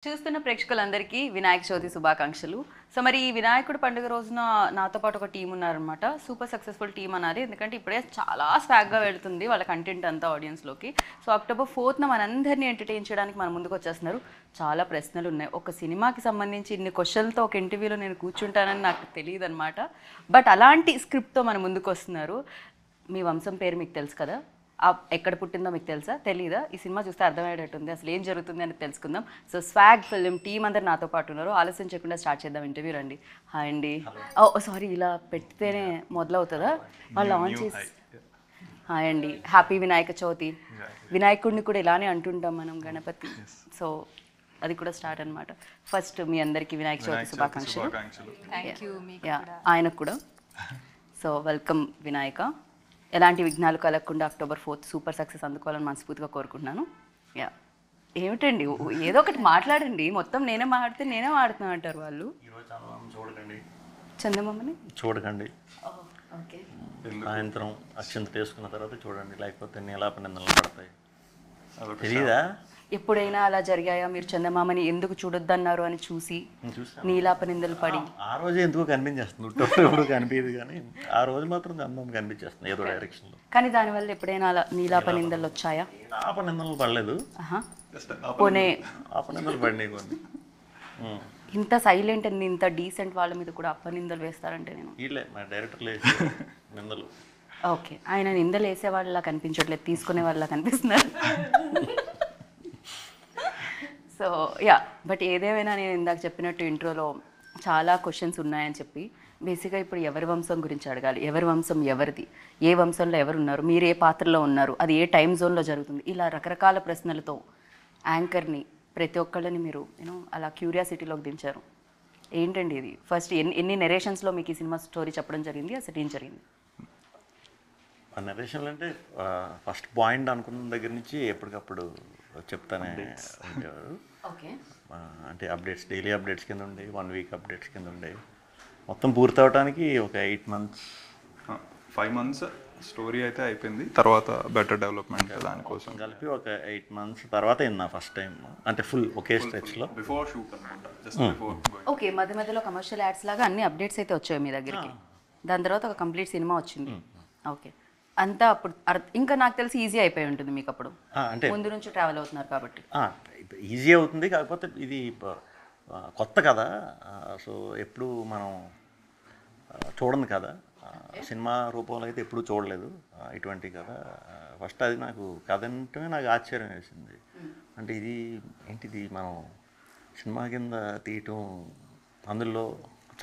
చూస్తున్న ప్రేక్షకులందరికీ వినాయక చవితి శుభాకాంక్షలు. సో మరి ఈ వినాయకుడి పండుగ రోజున నాతో పాటు ఒక టీం ఉన్నారనమాట. సూపర్ సక్సెస్ఫుల్ టీం అన్నది, ఎందుకంటే ఇప్పుడే చాలా స్వాగ్గా వెళ్తుంది వాళ్ళ కంటెంట్ అంతా ఆడియన్స్లోకి. సో October 4th మనందరినీ ఎంటర్టైన్ చేయడానికి మన ముందుకు వచ్చేస్తున్నారు. చాలా ప్రశ్నలు ఉన్నాయి. ఒక సినిమాకి సంబంధించి ఇన్ని క్వశ్చన్లతో ఒక ఇంటర్వ్యూలో నేను కూర్చుంటానని నాకు తెలియదు అనమాట. బట్ అలాంటి స్క్రిప్ట్తో మన ముందుకు వస్తున్నారు. మీ వంశం పేరు మీకు తెలుసు కదా, ఎక్కడ పుట్టిందో మీకు తెలుసా, తెలీదా? ఈ సినిమా చూస్తే అర్థమయ్యేటట్టుంది. అసలు ఏం జరుగుతుంది అని తెలుసుకుందాం. సో స్వాగ్ ఫిల్మ్ టీం అందరు నాతో పాటు ఉన్నారు. ఆలస్యం చేయకుండా స్టార్ట్ చేద్దాం ఇంటర్వ్యూ. రండి. హాయ్ అండి. సారీ, ఇలా పెడితేనే మొదలవుతుందా? వాళ్ళు ఆన్ చేసి. హాయ్ అండి, హ్యాపీ వినాయక చవితి. వినాయకుడిని కూడా ఇలానే అంటుంటాం మనం, గణపతి. సో అది కూడా స్టార్ట్ అనమాట. ఫస్ట్ మీ అందరికీ వినాయక చవితి శుభాకాంక్షలు. ఆయనకు కూడా. So welcome Vinayaka. ఎలాంటి విఘ్నాలు కలగకుండా October 4th సూపర్ సక్సెస్ అందుకోవాలని మనస్ఫూర్తిగా కోరుకుంటున్నాను. యా, ఏమిటండి ఏదో ఒకటి మాట్లాడండి. మొత్తం నేనే మాట్లాడితే నేనే మాడుతున్నా అంటారు వాళ్ళు. చందమామని చూడకండి. ఓకే, సాయంత్రం అక్షంత వేసుకున్న తర్వాత చూడండి, లేకపోతే నీలాపనిందలు పడతాయి. తెలీదా? ఎప్పుడైనా అలా జరిగాయా? మీరు చందమామని ఎందుకు చూడొద్దన్నారు అని చూసి నీలాపనిందలు పడి? ఆ రోజే ఎందుకు కనిపించేస్తుంది, ఎప్పుడు కనిపించదు, కానీ ఆ రోజు మాత్రం చందమామ కనిపించేస్తుంది ఏదో డైరెక్షన్లో. కానీ దానివల్ల ఎప్పుడైనా అలా నీలాపనిందలు వచ్చాయా? ఆపనిందలు పడలేదు. పోనీ ఆపనిందలు పడినాయి కొన్ని. ఇంత సైలెంట్ అండ్ ఇంత డీసెంట్ వాళ్ళ మీద కూడా అప్పనిందలు వేస్తారంటే నేను వీళ్ళే మా డైరెక్టర్లు నిందలు. ఓకే, ఆయన నిందలు వేసే వాళ్ళ కనిపించట్లేదు, తీసుకునే వాళ్ళ కనిపిస్తున్నారు. సో యా, బట్ ఏదేమైనా నేను ఇందాక చెప్పినట్టు ఇంట్రోలో చాలా క్వశ్చన్స్ ఉన్నాయని చెప్పి, బేసిక్గా ఇప్పుడు ఎవరి వంశం గురించి అడగాలి. ఎవరి వంశం ఎవరిది, ఏ వంశంలో ఎవరు ఉన్నారు, మీరు ఏ పాత్రలో ఉన్నారు, అది ఏ టైం జోన్లో జరుగుతుంది, ఇలా రకరకాల ప్రశ్నలతో యాంకర్ని ప్రతి ఒక్కళ్ళని మీరు అలా క్యూరియాసిటీలోకి దించారు. ఏంటండి ఇది? ఫస్ట్ ఎన్ని నెరేషన్స్లో మీకు ఈ సినిమా స్టోరీ చెప్పడం జరిగింది, అసలు ఏం జరిగింది? నరేషన్లు అంటే ఫస్ట్ పాయింట్ అనుకున్న దగ్గర నుంచి ఎప్పటికప్పుడు చెప్తానే ఉండేవారు. అంటే అప్డేట్స్, డైలీ అప్డేట్స్ కింద ఉండే, 1 week అప్డేట్స్ కింద ఉండే. మొత్తం పూర్తి అవడానికి ఒక 8 months 5 months స్టోరీ అయితే అయిపోయింది. తర్వాత బెటర్ డెవలప్మెంట్ దానికోసం కలిపి ఒక 8 months తర్వాత నా ఫస్ట్ టైం, అంటే ఫుల్ ఒకే స్ట్రెచ్లో బిఫోర్ షూట్ అనుకుంటా, జస్ట్ బిఫోర్. ఓకే, మధ్య మధ్యలో కమర్షియల్ యాడ్స్ లాగా అన్ని అప్డేట్స్ అయితే వచ్చాయి మీ దగ్గరికి. దాని తర్వాత ఒక కంప్లీట్ సినిమా వచ్చింది. ఓకే, అంతా అప్పుడు ఇంకా నాకు తెలిసి ఈజీ అయిపోయి ఉంటుంది మీకు అప్పుడు, అంటే ముందు నుంచి ట్రావెల్ అవుతున్నారు కాబట్టి. ఈజీ అవుతుంది, కాకపోతే ఇది కొత్త కదా. సో ఎప్పుడు మనం చూడండి కదా, సినిమా రూపంలో అయితే ఎప్పుడు చూడలేదు ఇటువంటి కథ. ఫస్ట్ అది నాకు కథ అంటే నాకు ఆశ్చర్యం వేసింది. అంటే ఇది ఏంటిది, మనం సినిమా కింద తీయటం, అందులో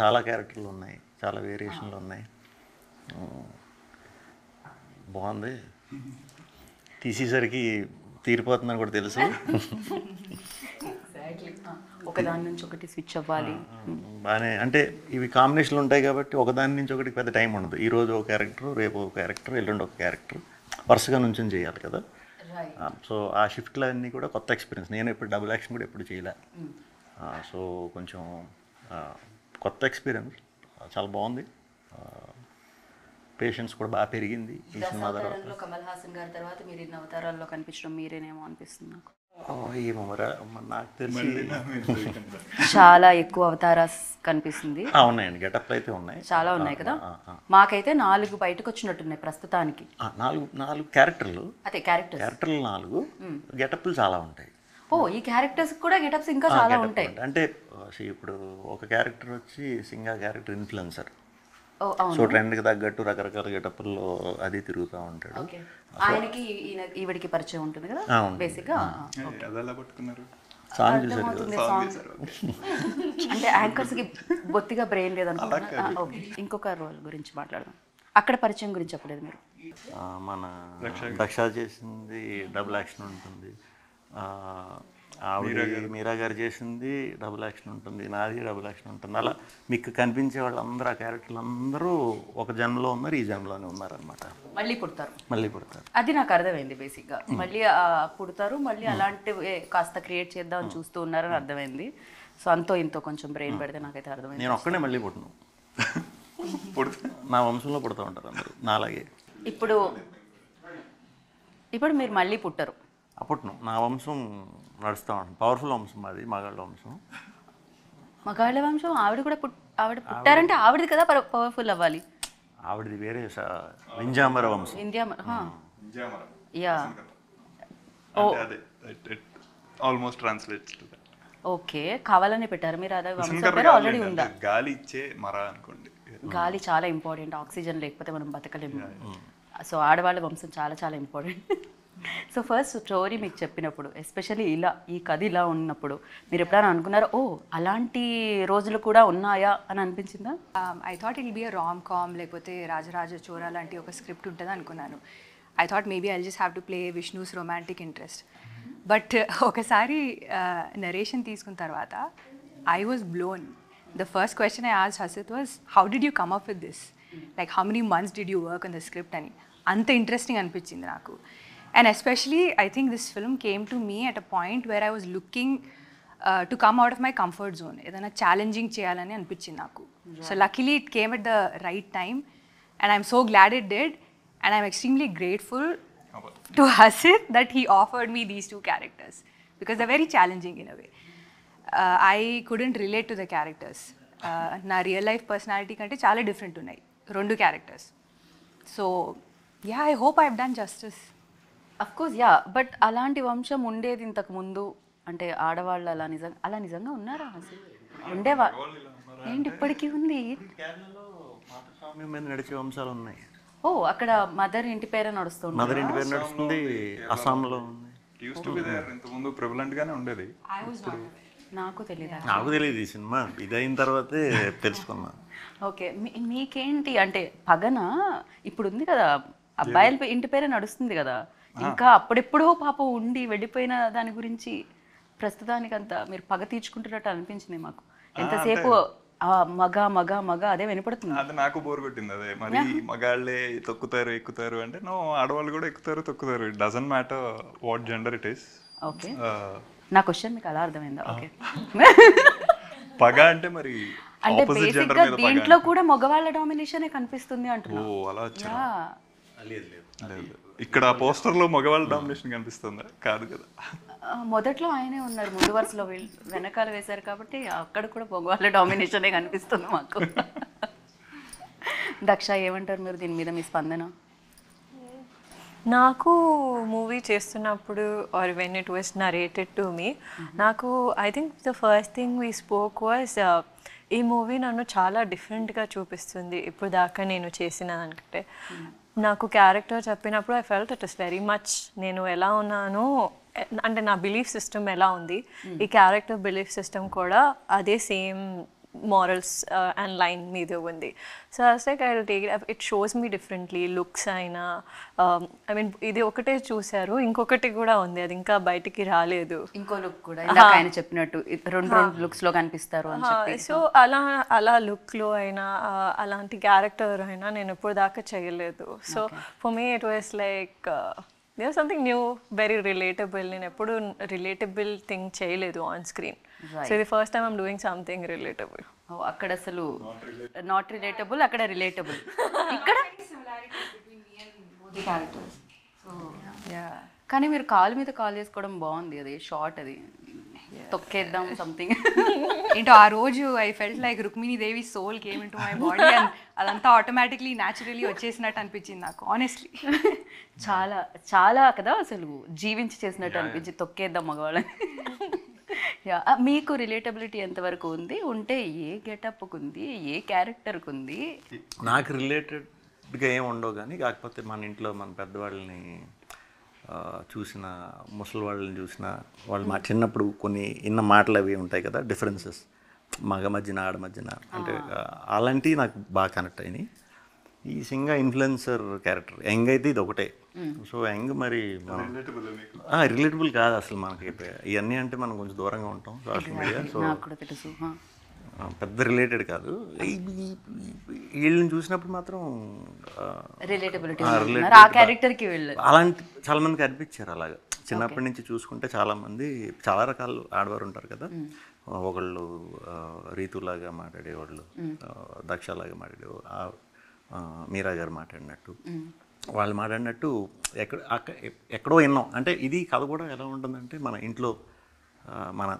చాలా క్యారెక్టర్లు ఉన్నాయి, చాలా వేరియేషన్లు ఉన్నాయి. బాగుంది, తీసేసరికి తీరిపోతుందని కూడా తెలుసు. ఒకదాని నుంచి ఒకటి స్విచ్ అవ్వాలి బాగానే. అంటే ఇవి కాంబినేషన్లు ఉంటాయి కాబట్టి ఒకదాని నుంచి ఒకటి పెద్ద టైం ఉండదు. ఈరోజు ఒక క్యారెక్టర్, రేపు ఒక క్యారెక్టర్, ఎల్లుండి ఒక క్యారెక్టర్, వరుసగా నుంచి చేయాలి కదా. సో ఆ షిఫ్ట్లు అన్నీ కూడా కొత్త ఎక్స్పీరియన్స్. నేను ఎప్పుడు డబుల్ యాక్షన్ కూడా ఎప్పుడు చేయలే. సో కొంచెం కొత్త ఎక్స్పీరియన్స్, చాలా బాగుంది. పేషెన్స్ కూడా బాగా పెరిగింది ఈ సినిమా తర్వాత. కమల్ హాసన్ గారి తర్వాత మీరు ఇన్ని అవతారాల్లో కనిపించడం మీరేనేమో అనిపిస్తుంది నాకు. నాకు తెలిసి చాలా ఎక్కువ అవతారాస్ కనిపిస్తుంది. ఉన్నాయండి, గెటప్లు అయితే ఉన్నాయి, చాలా ఉన్నాయి కదా. మాకైతే 4 బయటకు వచ్చినట్టున్నాయి ప్రస్తుతానికి. 4 క్యారెక్టర్లు. అదే క్యారెక్టర్లు 4, గెటప్లు చాలా ఉంటాయి. ఈ క్యారెక్టర్స్ కూడా గెటప్స్ ఇంకా చాలా ఉంటాయి. అంటే ఇప్పుడు ఒక క్యారెక్టర్ వచ్చి సింగా క్యారెక్టర్ ఇన్ఫ్లుయెన్సర్. సో ట్రెండ్కి తగ్గట్టు రకరకాల గెటప్ల్లో అది తిరుగుతూ ఉంటాడు. ఆయనకి ఈవిడికి పరిచయం ఉంటుంది కదా బేసిక్గా. సాంగ్ చూసారు, అంటే యాంకర్స్కి బొత్తిగా బ్రెయిన్ లేదనుకుంటున్నా. ఇంకొక రోల్ గురించి మాట్లాడదాం. అక్కడ పరిచయం గురించి చెప్పలేదు మీరు. మన రక్ష చేసింది డబుల్ యాక్షన్ ఉంటుంది, ఆవిడ మీరా గారు చేసింది డబుల్ యాక్షన్ ఉంటుంది, నాది డబుల్ యాక్షన్ ఉంటుంది. అలా మీకు కనిపించే వాళ్ళందరూ, ఆ క్యారెక్టర్లు అందరూ ఒక జన్మలో ఉన్నారు, ఈ జన్మలోనే ఉన్నారనమాట. మళ్ళీ పుడతారు. అది నాకు అర్థమైంది బేసిక్గా. మళ్ళీ పుడతారు, మళ్ళీ అలాంటివి కాస్త క్రియేట్ చేద్దామని చూస్తూ ఉన్నారని అర్థమైంది. సో అంతో ఇంతో కొంచెం బ్రెయిన్ పెడితే నాకైతే అర్థమైంది. నేను ఒక్కడే మళ్ళీ పుట్టిను. నా వంశంలో పుడుతూ ఉంటారు అందరూ నాలాగే. ఇప్పుడు మీరు మళ్ళీ పుట్టరు. అప్పట్లో నా వంశం నడుస్తూ ఉంటుంది. పవర్ఫుల్ వంశం అది, మగాళ్ళ వంశం. మగాళ్ళ వంశం ఆవిడ కూడా ఆవిడ పుట్టారంటే ఆవిడది కదా పవర్ఫుల్ అవ్వాలి. ఆవిడది వేరే వింజామర వంశం. Yeah almost translates to that. Okay, కావాలనే పెట్టారు మీరు. అదే వంశం పేరు ఆల్రెడీ ఉందా? గాలి ఇచ్చే మర అనుకోండి. గాలి చాలా ఇంపార్టెంట్, ఆక్సిజన్ లేకపోతే మనం బతకలేము. సో ఆడవాళ్ళ వంశం చాలా చాలా ఇంపార్టెంట్. సో ఫస్ట్ స్టోరీ మీకు చెప్పినప్పుడు, ఎస్పెషల్లీ ఈ కథ ఇలా ఉన్నప్పుడు మీరు ఎప్పుడైనా అనుకున్నారా ఓ అలాంటి రోజులు కూడా ఉన్నాయా అని అనిపించిందా? I thought it be a rom com, లేకపోతే రాజరాజ చోరా లాంటి ఒక స్క్రిప్ట్ ఉంటుంది అనుకున్నాను. I thought maybe I just have to play Vishnu's romantic interest. But ఒకసారి నరేషన్ తీసుకున్న తర్వాత I was blown. The first question I asked Hasith was, how did you come up with this? Like how many months did you work on the script అని. అంత interesting అనిపించింది నాకు. And especially, I think this film came to me at a point where I was looking to come out of my comfort zone. Edana challenging cheyalani anpichindi naku. So luckily it came at the right time, and I'm so glad it did. And I'm extremely grateful to Hasit that he offered me these two characters, because they're very challenging in a way. I couldn't relate to the characters. Na real life personality kante chaala different unnai rendu characters. So yeah, I hope I've done justice. Of course yeah, but అలాంటి వంశం ఉండేది ఇంతకు ముందు అంటే ఆడవాళ్ళు అలా నిజంగా ఉన్నారా? అసలు ఉండేవా ఏంటి? ఇప్పటికీ ఉంది. కేరళలో మాతృస్వామ్యం మీద నడిచే వంశాలు ఉన్నాయి. ఓ అక్కడ మదర్ ఇంటి పేరే నడుస్తుంది. మదర్ ఇంటి పేరు నడుస్తుంది. అస్సాంలో ఉంది. ఇంతకుముందు ప్రివలెంట్ గానే ఉండేది. నాకు తెలియదు. నాకు తెలియదు ఈ సినిమా ఇదైన తర్వాతే తెలుసుకున్నా. ఓకే, మీకేంటి అంటే పగన ఇప్పుడు ఉంది కదా, అబ్బాయిల ఇంటి పేరే నడుస్తుంది కదా, ఇంకా అప్పుడెప్పుడో పాప ఉండి వెళ్ళిపోయిన దాని గురించి ప్రస్తుతానికి అంతా మీరు పగ తీర్చుకుంటున్నట్టు అనిపించింది మాకు. ఎంతసేపు మగ మగ మగ అదే వినపడుతుంది. అది నాకు బోర్ కొట్టింది. అదే మరి మగాళ్ళే తొక్కుతారు ఎక్కుతారు అంటే, నో, ఆడవాళ్ళు కూడా ఎక్కుతారు తొక్కుతారు. It doesn't matter what gender it is. Okay, నా క్వశ్చన్ మీకు అలా అర్థమైందా? ఓకే, పగ అంటే మరి అంటే బేసిక్ గా దీంట్లో కూడా మగవాళ్ళ డామినేషన్ కనిపిస్తుంది అంటున్నా. ఓ అలా వచ్చా? లేదు, ఇక్కడ పోస్టర్ లో మగవాళ్ళ డామినేషన్ కనిపిస్తుందా? కాదు కదా. మొదట్లో ఆయనే ఉన్నారు ముందు వరుసలో, వెనకాల వేశారు కాబట్టి అక్కడ కూడా మగవాళ్ళ డామినేషనే కనిపిస్తుంది మాకు. దక్ష ఏమంటారు మీరు దీని మీద, మీ స్పందన? నాకు మూవీ చేస్తున్నప్పుడు or when it was narrated to me, నాకు I think the first thing we spoke was ఈ మూవీ నన్ను చాలా డిఫరెంట్గా చూపిస్తుంది ఇప్పుడు దాకా నేను చేసిన దానికంటే. నాకు క్యారెక్టర్ చెప్పినప్పుడు I felt it is very much నేను ఎలా ఉన్నానో, అంటే నా బిలీఫ్ సిస్టమ్ ఎలా ఉంది, ఈ క్యారెక్టర్ బిలీఫ్ సిస్టమ్ కూడా అదే సేమ్ morals and line మీద ఉంది. So I was like I'll take it. It shows me differently. Looks అయినా ఐ మీన్ ఇది ఒకటే చూసారు, ఇంకొకటి కూడా ఉంది, అది ఇంకా బయటికి రాలేదు. ఇంకో లుక్ కూడా ఇందాక ఆయన చెప్పినట్టు రెండు లుక్స్ లో కనిపిస్తారు అని చెప్పి. సో అలా లుక్లో అయినా అలాంటి క్యారెక్టర్ అయినా నేను ఇప్పుడు దాకా చేయలేదు. So for me it was like there something new, very relatable. నేను ఎప్పుడు రిలేటబుల్ థింగ్ చేయలేదు ఆన్ స్క్రీన్. సో ఇది first time I'm doing something relatable. అక్కడ అసలు నాట్ రిలేటబుల్, అక్కడ రిలేటబుల్. ఇక్కడ కానీ మీరు కాలు మీద కాల్ చేసుకోవడం బాగుంది, అది షార్ట్, అది తొక్కేద్దాం సంథింగ్. ఏంటో ఆ రోజు I felt like Rukmini Devi soul came into my body, and అదంతా ఆటోమేటిక్లీ న్యాచురలీ వచ్చేసినట్టు అనిపించింది నాకు ఆనెస్ట్లీ. చాలా చాలా కదా అసలు జీవించి చేసినట్టు అనిపించింది తొక్కేద్దాం మగవాళ్ళని. మీకు రిలేటబిలిటీ ఎంతవరకు ఉంది, ఉంటే ఏ గెటప్కు ఉంది, ఏ క్యారెక్టర్కి ఉంది? నాకు రిలేటెడ్గా ఏమి ఉండవు, కానీ కాకపోతే మన ఇంట్లో మన పెద్దవాళ్ళని చూసిన, ముసలి వాళ్ళని చూసిన, వాళ్ళు మా చిన్నప్పుడు కొన్ని ఇన్న మాటలు అవి ఉంటాయి కదా, డిఫరెన్సెస్ మగ మధ్యన ఆడ మధ్యన, అంటే అలాంటివి నాకు బాగా కనెక్ట్ అయినాయి. ఈ సింగా ఇన్ఫ్లుయెన్సర్ క్యారెక్టర్ యంగ్ అయితే ఇది ఒకటే. సో యంగ్ మరి రిలేటబుల్ కాదు అసలు మనకి ఇవన్నీ, అంటే మనం కొంచెం దూరంగా ఉంటాం సోషల్ మీడియా. సో పెద్ద రిలేటెడ్ కాదు. వీళ్ళని చూసినప్పుడు మాత్రం రిలేటబిలిటీ ఆ క్యారెక్టర్కి వెళ్ళారు. అలాంటి చాలా మందికి అనిపించారు అలాగా. చిన్నప్పటి నుంచి చూసుకుంటే చాలామంది చాలా రకాల ఆడవారు ఉంటారు కదా, ఒకళ్ళు రీతులాగా మాట్లాడేవాళ్ళు, దక్షలాగా మాట్లాడేవాళ్ళు, మీరా గారు మాట్లాడినట్టు, వాళ్ళు మాట్లాడినట్టు ఎక్కడో విన్నాం. అంటే ఇది కథ కూడా ఎలా ఉంటుందంటే మన ఇంట్లో మన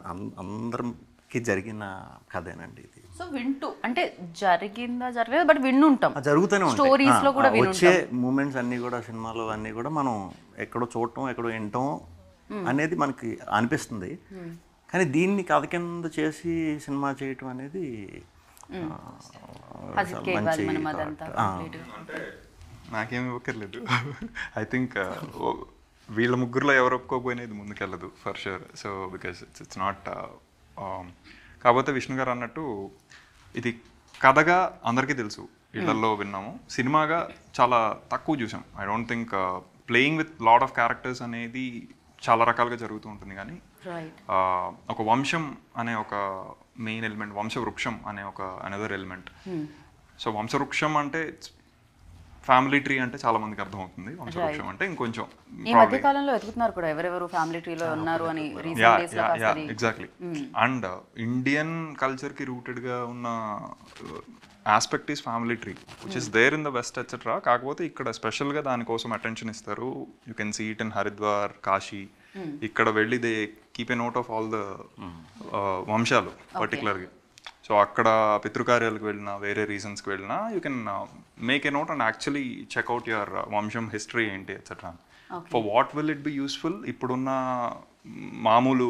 అందరికి జరిగిన కథేనండి ఇది. సో వింటూ అంటే జరగలేదు బట్ వింటుంటాం, జరుగుతూనే ఉంటాయి స్టోరీస్ లో కూడా వచ్చే మూమెంట్స్ అన్నీ కూడా, సినిమాలో అన్నీ కూడా మనం ఎక్కడో చూడటం ఎక్కడో వినటం అనేది మనకి అనిపిస్తుంది. కానీ దీన్ని కథ కింద చేసి సినిమా చేయటం అనేది మంచి అంటే నాకేమి ఇవ్వక్కర్లేదు. ఐ థింక్ వీళ్ళ ముగ్గురులో ఎవరు ఒప్పుకోకపోయినా ఇది ముందుకెళ్ళదు for sure. So because it's not. కాకపోతే విష్ణు గారు అన్నట్టు ఇది కథగా అందరికీ తెలుసు, ఇళ్లలో విన్నాము, సినిమాగా చాలా తక్కువ చూసాం. I don't think playing with lot of characters అనేది చాలా రకాలుగా జరుగుతూ ఉంటుంది. కానీ ఒక వంశం అనే ఒక మెయిన్ ఎలిమెంట్, వంశవృక్షం అనే ఒక అనదర్ ఎలిమెంట్. సో వంశవృక్షం అంటే ఫ్యామిలీ ట్రీ అంటే చాలా మందికి అర్థమవుతుంది, వంశవృక్షం అంటే ఇంకొంచెం. ఈ మధ్య కాలంలో ఎదుగుతున్నారు కూడా ఎవరెవరు ఫ్యామిలీ ట్రీలో ఉన్నారు అని. ఎగ్జాక్ట్లీ. అండ్ ఇండియన్ కల్చర్కి రూటెడ్గా ఉన్న aspect is family tree which is there in the west etcetera. కాకపోతే ఇక్కడ స్పెషల్గా దానికోసం అటెన్షన్ ఇస్తారు. You can see it in Haridwar, Kashi. ఇక్కడ వెళ్ళి they keep a note of all the వంశాలు పర్టికులర్గా. సో అక్కడ పితృకార్యాలకు వెళ్ళినా, వేరే రీజన్స్కి వెళ్ళినా, you can make a note and actually check out your వంశం హిస్టరీ ఏంటి etcetera. For what will it be useful? ఇప్పుడున్న మామూలు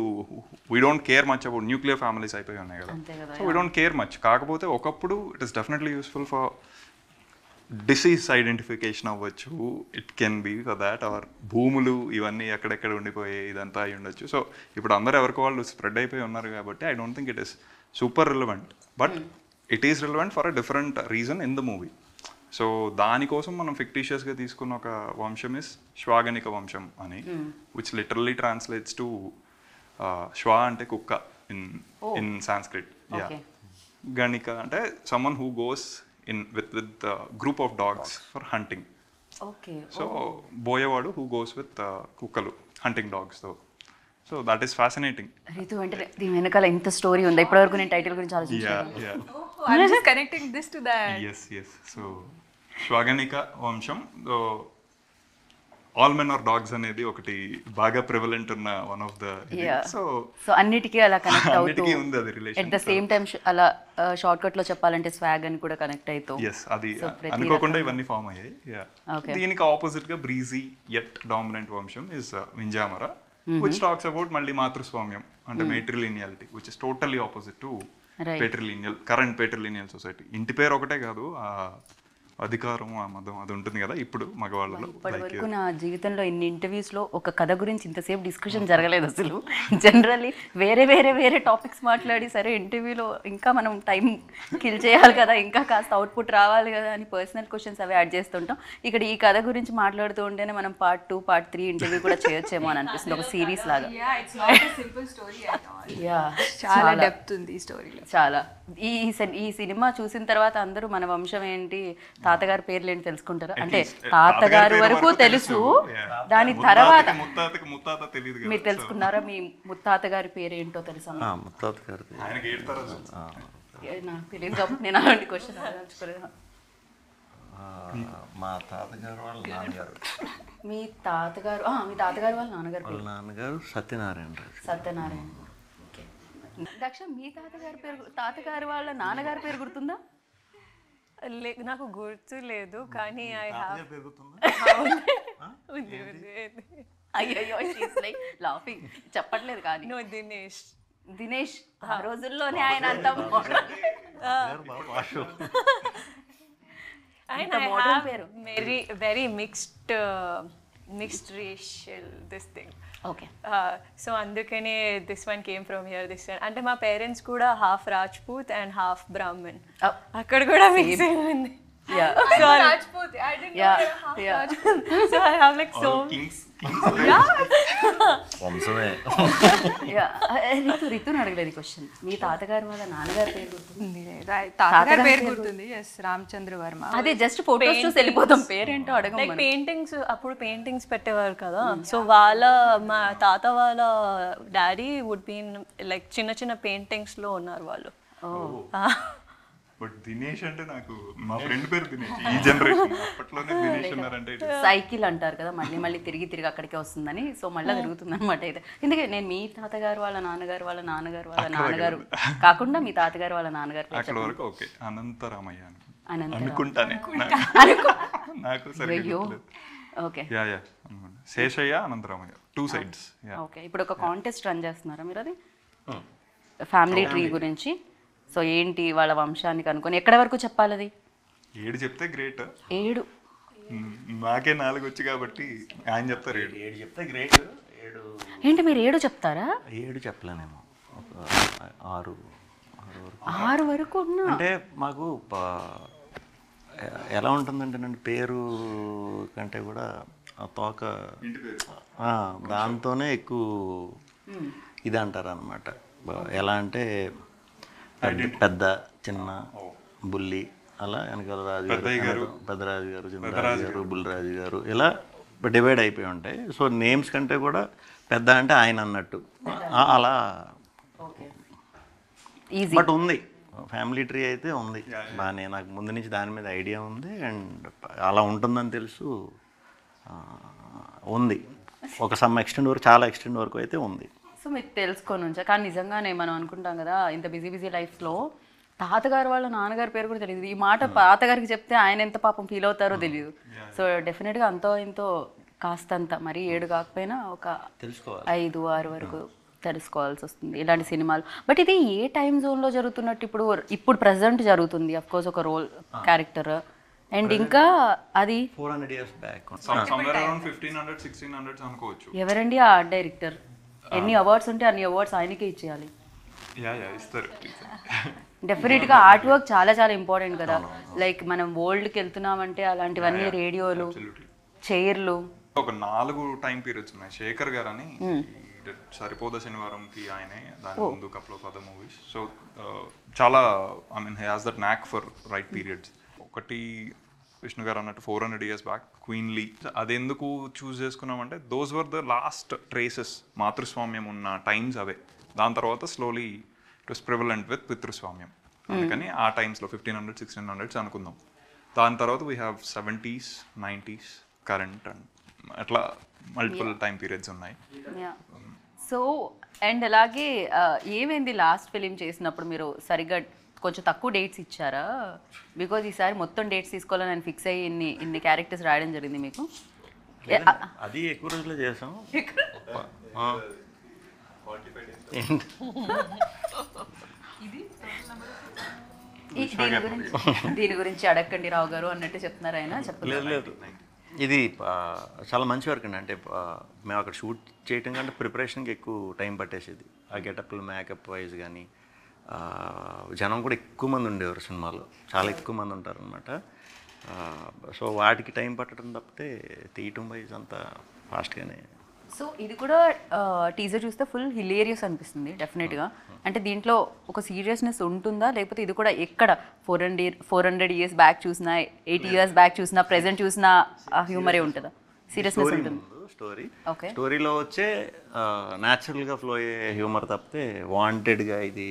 we don't care much about nuclear families అయిపోయి ఉన్నాయి కదా. So we don't care much. కాకపోతే ఒకప్పుడు it is definitely useful for disease identification అవ్వచ్చు, it can be for that. Or భూములు ఇవన్నీ ఎక్కడెక్కడ ఉండిపోయి ఇదంతా అయి ఉండొచ్చు. సో ఇప్పుడు అందరూ ఎవరికి వాళ్ళు స్ప్రెడ్ అయిపోయి ఉన్నారు కాబట్టి I don't think it is super relevant, but it is relevant for a different reason in the movie. So దానికోసం మనం ఫిక్టీషియస్గా తీసుకున్న ఒక వంశం ఇస్ శ్వాగనిక వంశం అని, విచ్ లిటరల్లీ ట్రాన్స్లేట్స్ టు శ్వా అంటే కుక్క ఇన్ సాంస్క్రిట్. యా, గణిక అంటే someone who goes in with group of dogs for hunting. Okay. So boyavadu who goes with kukalu hunting dogs though. So that is fascinating. Ritu అంటే దీని వెనకాల ఇంత story ఉంది. ఇప్పటివరకు నేను టైటిల్ గురించి ఆలోచించాను. Yeah. I'm just connecting this to that. Yes. So శ్వాగనిక వంశం, ఆల్ మెన్ ఆర్ డాగ్స్ అనేది ఒకటి బాగా ప్రివలెంట్ ఉన్న వన్ ఆఫ్ ద. సో అన్నిటికీ అలా కనెక్ట్ అవుతూ ఉంది అది relation. At the same time అలా షార్ట్ కట్ లో చెప్పాలంటే స్వాగ్ అని కూడా కనెక్ట్ అవుతూ. yes, అది అనుకోకుండా ఇవన్నీ ఫామ్ అయ్యాయి. దీనికి ఆపోజిట్ గా బ్రీజీ యట్ డామినెంట్ వంశం ఇస్ వింజామర, which talks about మళ్ళీ మాతృస్వామ్యం అంటే matrilineality, which is totally opposite to patrilineal, current patrilineal society. ఇంటి పేరు ఒకటే కాదు, అధికారం, ఆ మదం అది ఉంటుంది కదా ఇప్పుడు మగవాళ్ళలో. ఇప్పటివరకు నా జీవితంలో ఇన్ని ఇంటర్వ్యూస్లో ఒక కథ గురించి ఇంతసేపు డిస్కషన్ జరగలేదు అసలు. జనరల్లీ వేరే టాపిక్స్ మాట్లాడి, సరే ఇంటర్వ్యూలో ఇంకా మనం టైం కిల్ చేయాలి కదా, ఇంకా కాస్త అవుట్పుట్ రావాలి కదా అని పర్సనల్ క్వశ్చన్స్ అవి యాడ్ చేస్తుంటాం. ఇక్కడ ఈ కథ గురించి మాట్లాడుతూ ఉంటేనే మనం పార్ట్ 2, పార్ట్ 3 ఇంటర్వ్యూ కూడా చేయొచ్చేమో అని అనిపిస్తుంది, ఒక సిరీస్ లాగా. చాలా డెప్త్ ఉంది ఈ స్టోరీలో. చాలా. ఈ సినిమా చూసిన తర్వాత అందరూ మన వంశం ఏంటి, తాతగారి పేర్లు ఏంటి తెలుసుకుంటారు. అంటే తాతగారు వరకు తెలుసు, దాని తర్వాత మీరు తెలుసుకున్నారా? మీ ముత్తాత గారి పేరు ఏంటో తెలుసా? ముత్తాత గారి నాకు తెలియదు కాబట్టి నేను అలాంటి క్వశ్చన్ అడగలేదు. మా తాతగారు వాళ్ళ నాన్నగారు. మీ తాతగారు వాళ్ళ నాన్నగారు సత్యనారాయణ. దక్ష, మీ తాతగారు వాళ్ళ నాన్నగారి పేరు గుర్తుందా? నాకు గుర్తు లేదు, కానీ అయ్యో లాఫింగ్ చెప్పట్లేదు. కానీ దినేష్ ఆ రోజుల్లోనే ఆయన అంతా very mixed racial this thing. Okay. So అందుకనే this one came from here, this one. అంటే మా పేరెంట్స్ కూడా half Rajput and half Brahmin, అక్కడ కూడా మిక్సింగ్ ఉంది. Yeah. Rajput. I didn't know Yeah. you're half Yeah. Rajput. So I have like so వంశమే. రితుని అడగలేదు question. మీ తాతగారి వాళ్ళ నాన్నగారి పేరు గుర్తుంది? తాతగారి పేరు గుర్తుంది. ఎస్, రామచంద్ర వర్మ. అదే జస్ట్ ఫోటోస్ చూసి వెళ్ళిపోతాం, పేరేంటో లైక్ అడగం. పెయింటింగ్స్, అప్పుడు పెయింటింగ్స్ పెట్టేవారు కదా. సో మా తాత వాళ్ళ డాడీ వుడ్ బీన్ లైక్ చిన్న చిన్న పెయింటింగ్స్ లో ఉన్నారు వాళ్ళు. బట్ దినేష్ అంటే నాకు మా ఫ్రెండ్ పేరు దినేష్. ఈ జనరేషన్ అప్పట్లోనే దినేష్ ఉన్నారంటే సైకిల్ అంటారు కదా, మళ్ళీ మళ్ళీ తిరిగి అక్కడికే వస్తుందని. సో మళ్ళీ తిరుగుతుంది అనమాట. అయితే ఎందుకంటే నేను మీ తాతగారు వాళ్ళ నాన్నగారు వాళ్ళ నాన్నగారు వాళ్ళ నాన్నగారు కాకుండా మీ తాతగారు వాళ్ళ నాన్నగారు పేరు అక్కడ వరకు ఓకే. అనంతరామయ్య అనంతరామయ్య. అనుకుంటానే నాకు సరిగ్గా okay. Yeah Seshayya Anantharamayya, 2 sides. Okay. ఇప్పుడు ఒక కాంటెస్ట్ రన్ చేస్తున్నారా మీరు? అది ఫ్యామిలీ ట్రీ గురించి. సో ఏంటి వాళ్ళ వంశాన్ని కనుక్కొని ఎక్కడి వరకు చెప్పాలి? అది 7 చెప్తే గ్రేట్. 7? నాకే 4 వచ్చి కాబట్టి ఆయన చెప్తారు 7. 7 చెప్తే గ్రేట్. 7 ఏంటి మీరు 7 చెప్తారా? 7 చెప్పలేనేమో, ఒక 6 వరకు ఉన్నా. అంటే మాకు ఎలా ఉంటుందంటేనండి, పేరు కంటే కూడా ఆ తోక దాంతోనే ఎక్కువ ఇది అంటారు అనమాట. ఎలా అంటే పెద్ద చిన్న బుల్లి అలా వెనకాల రాజుగారు, పెద్దరాజు గారు, చిన్నరాజు గారు, బుల్లిరాజు గారు ఇలా డివైడ్ అయిపోయి ఉంటాయి. సో నేమ్స్ కంటే కూడా పెద్ద అంటే ఆయన అన్నట్టు అలా. ఈజీ. బట్ ఉంది ఫ్యామిలీ ట్రీ అయితే ఉంది బాగానే. నాకు ముందు నుంచి దాని మీద ఐడియా ఉంది అండ్ అలా ఉంటుందని తెలుసు. ఉంది ఒక సమ్ ఎక్స్టెండ్ వరకు, చాలా ఎక్స్టెండ్ వరకు అయితే ఉంది. సో మీకు తెలుసుకొని ఉంచా. కానీ నిజంగానే మనం అనుకుంటాం కదా ఇంత బిజీ లైఫ్లో తాతగారు వాళ్ళ నాన్నగారి పేరు కూడా తెలియదు. ఈ మాట తాతగారికి చెప్తే ఆయన ఎంత పాపం ఫీల్ అవుతారో తెలియదు. సో డెఫినెట్గా అంతో ఇంతో కాస్తంత, మరి 7 కాకపోయినా ఒక 5, 6 వరకు తెలుసుకోవాల్సి వస్తుంది ఇలాంటి సినిమాలు. బట్ ఇది ఏ టైం జోన్లో జరుగుతున్నట్టు? ఇప్పుడు ప్రజెంట్ జరుగుతుంది అఫ్కోర్స్ ఒక రోల్ క్యారెక్టర్. అండ్ ఇంకా అది 400 years back. somewhere around 1500 1600 అనుకోవచ్చు. ఎవరండి ఆ ఆర్ట్ డైరెక్టర్? ఎన్ని అవార్డ్స్ ఉంటే అన్ని అవార్డ్స్ ఆయనకే ఇచ్చేయాలి. ఇస్తారు. డెఫినెట్గా ఆర్ట్ వర్క్ చాలా చాలా ఇంపార్టెంట్ కదా. లైక్ మనం వరల్డ్కి వెళ్తున్నామంటే అలాంటివన్నీ, రేడియోలు, చైర్లు. ఒక 4 టైం పీరియడ్స్ ఉన్నాయి. శేఖర్ గారు అని, సరిపోద శనివారంకి ఆయనే, దాని ముందు couple of other movies. So చాలా I mean he has that knack for write periods. ఒకటి విష్ణు గారు అన్నట్టు 400 years బ్యాక్ క్వీన్లీ. అది ఎందుకు చూస్ చేసుకున్నామంటే those were the lost traces, మాతృస్వామ్యం ఉన్న టైమ్స్ అవే. దాని తర్వాత slowly it was prevalent with పితృస్వామ్యం. అందుకని ఆ టైమ్స్లో 1500 1600s అనుకుందాం. దాని తర్వాత we have 70s 90s current and అట్లా మల్టిపుల్ టైం పీరియడ్స్ ఉన్నాయి. సో అండ్ అలాగే ఏమైంది లాస్ట్ ఫిలిం చేసినప్పుడు మీరు సరిగ్గా కొంచెం తక్కువ డేట్స్ ఇచ్చారా? బికాజ్ ఈసారి మొత్తం డేట్స్ తీసుకోవాలని నేను ఫిక్స్ అయ్యి ఇన్ని క్యారెక్టర్స్ రాయడం జరిగింది మీకు. అది ఎక్కువ రోజులు చేసాం. దీని గురించి అడగండి రావు గారు అన్నట్టు చెప్తున్నారు ఆయన. చెప్పలేదు. లేదు ఇది చాలా మంచి వర్క్ అండి. అంటే మేము అక్కడ షూట్ చేయటం కంటే ప్రిపరేషన్కి ఎక్కువ టైం పట్టేసేది. ఆ గెటప్లు మేకప్ వైజ్ కానీ జనం కూడా ఎక్కువ మంది ఉండేవారు సినిమాలో, చాలా ఎక్కువ మంది ఉంటారనమాట. సో వాటికి టైం పట్టడం తప్పితే తీయటం వైజ్ అంతా ఫాస్ట్గానే. సో ఇది కూడా టీజర్ చూస్తే ఫుల్ హిలేరియస్ అనిపిస్తుంది డెఫినెట్గా. అంటే దీంట్లో ఒక సీరియస్నెస్ ఉంటుందా, లేకపోతే ఇది కూడా ఎక్కడ 400 years బ్యాక్ చూసినా, 80 years బ్యాక్ చూసినా, ప్రెజెంట్ చూసినా హ్యూమరే ఉంటుందా? సీరియస్నెస్ ఉంటుంది స్టోరీలో వచ్చే న్యాచురల్గా ఫ్లో అయ్యే హ్యూమర్ తప్పితే వాంటెడ్గా ఇది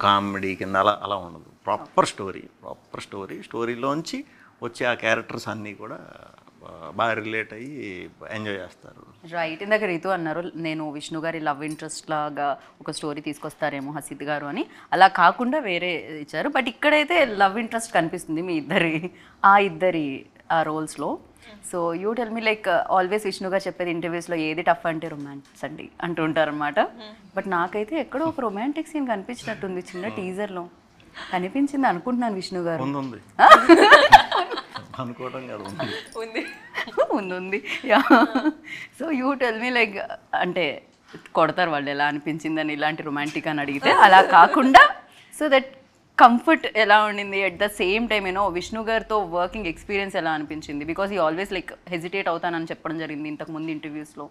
కామెడీ కింద అలా ఉండదు. ప్రాపర్ స్టోరీలోంచి వచ్చే ఆ క్యారెక్టర్స్ అన్నీ కూడా బాగా రిలేట్ అయ్యి ఎంజాయ్ చేస్తారు. రైట్. ఇందాక రీతు అన్నారు నేను విష్ణు గారి లవ్ ఇంట్రెస్ట్ లాగా ఒక స్టోరీ తీసుకొస్తారేమో హసిద్ గారు అని. అలా కాకుండా వేరే ఇచ్చారు. బట్ ఇక్కడైతే లవ్ ఇంట్రెస్ట్ కనిపిస్తుంది మీ ఇద్దరి ఆ రోల్స్లో. So you tell me like always Vishnu garu చెప్పేది ఇంటర్వ్యూస్లో ఏది టఫ్ అంటే రొమాన్స్ అండి అంటూ ఉంటారనమాట. బట్ నాకైతే ఎక్కడో ఒక రొమాంటిక్ సీన్ కనిపించినట్టుంది చిన్న టీజర్లో. కనిపించింది అనుకుంటున్నాను విష్ణు గారు. అనుకోవడం కాదు, ఉంది. So you tell me like అంటే కొడతారు వాళ్ళు ఎలా అనిపించిందని ఇలాంటి రొమాంటిక్ అని అడిగితే, అలా కాకుండా సో దట్ కంఫర్ట్ ఎలా ఉండింది, at the same time you know Vishnu గారితో వర్కింగ్ ఎక్స్పీరియన్స్ ఎలా అనిపించింది? బికాజ్ ఈ ఆల్వేస్ లైక్ హెజిటేట్ అవుతానని చెప్పడం జరిగింది ఇంతకుముందు ఇంటర్వ్యూస్లో.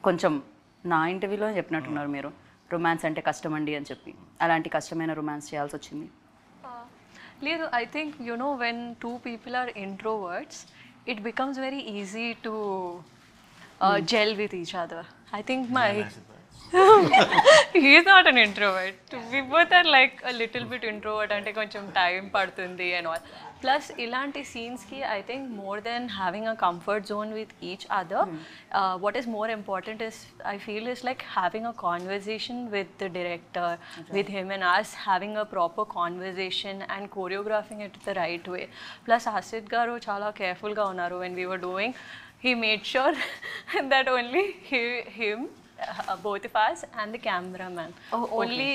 కొంచెం నా ఇంటర్వ్యూలో చెప్పినట్టున్నారు మీరు రొమాన్స్ అంటే కష్టం అండి అని చెప్పి. అలాంటి కష్టమైన రొమాన్స్ చేయాల్సి వచ్చింది? లేదు, I think, you know, when two people are introverts, it becomes very easy to gel with each other. I think he is not an introvert. We both are like a little bit introvert ante koncham time padutundi and all. Plus ilanti scenes ki I think more than having a comfort zone with each other, what is more important is I feel is like having a conversation with the director, with him and us having a proper conversation and choreographing it the right way. Plus Asit garu chala careful ga unnaru when we were doing. He made sure that only him both of us and the cameraman, only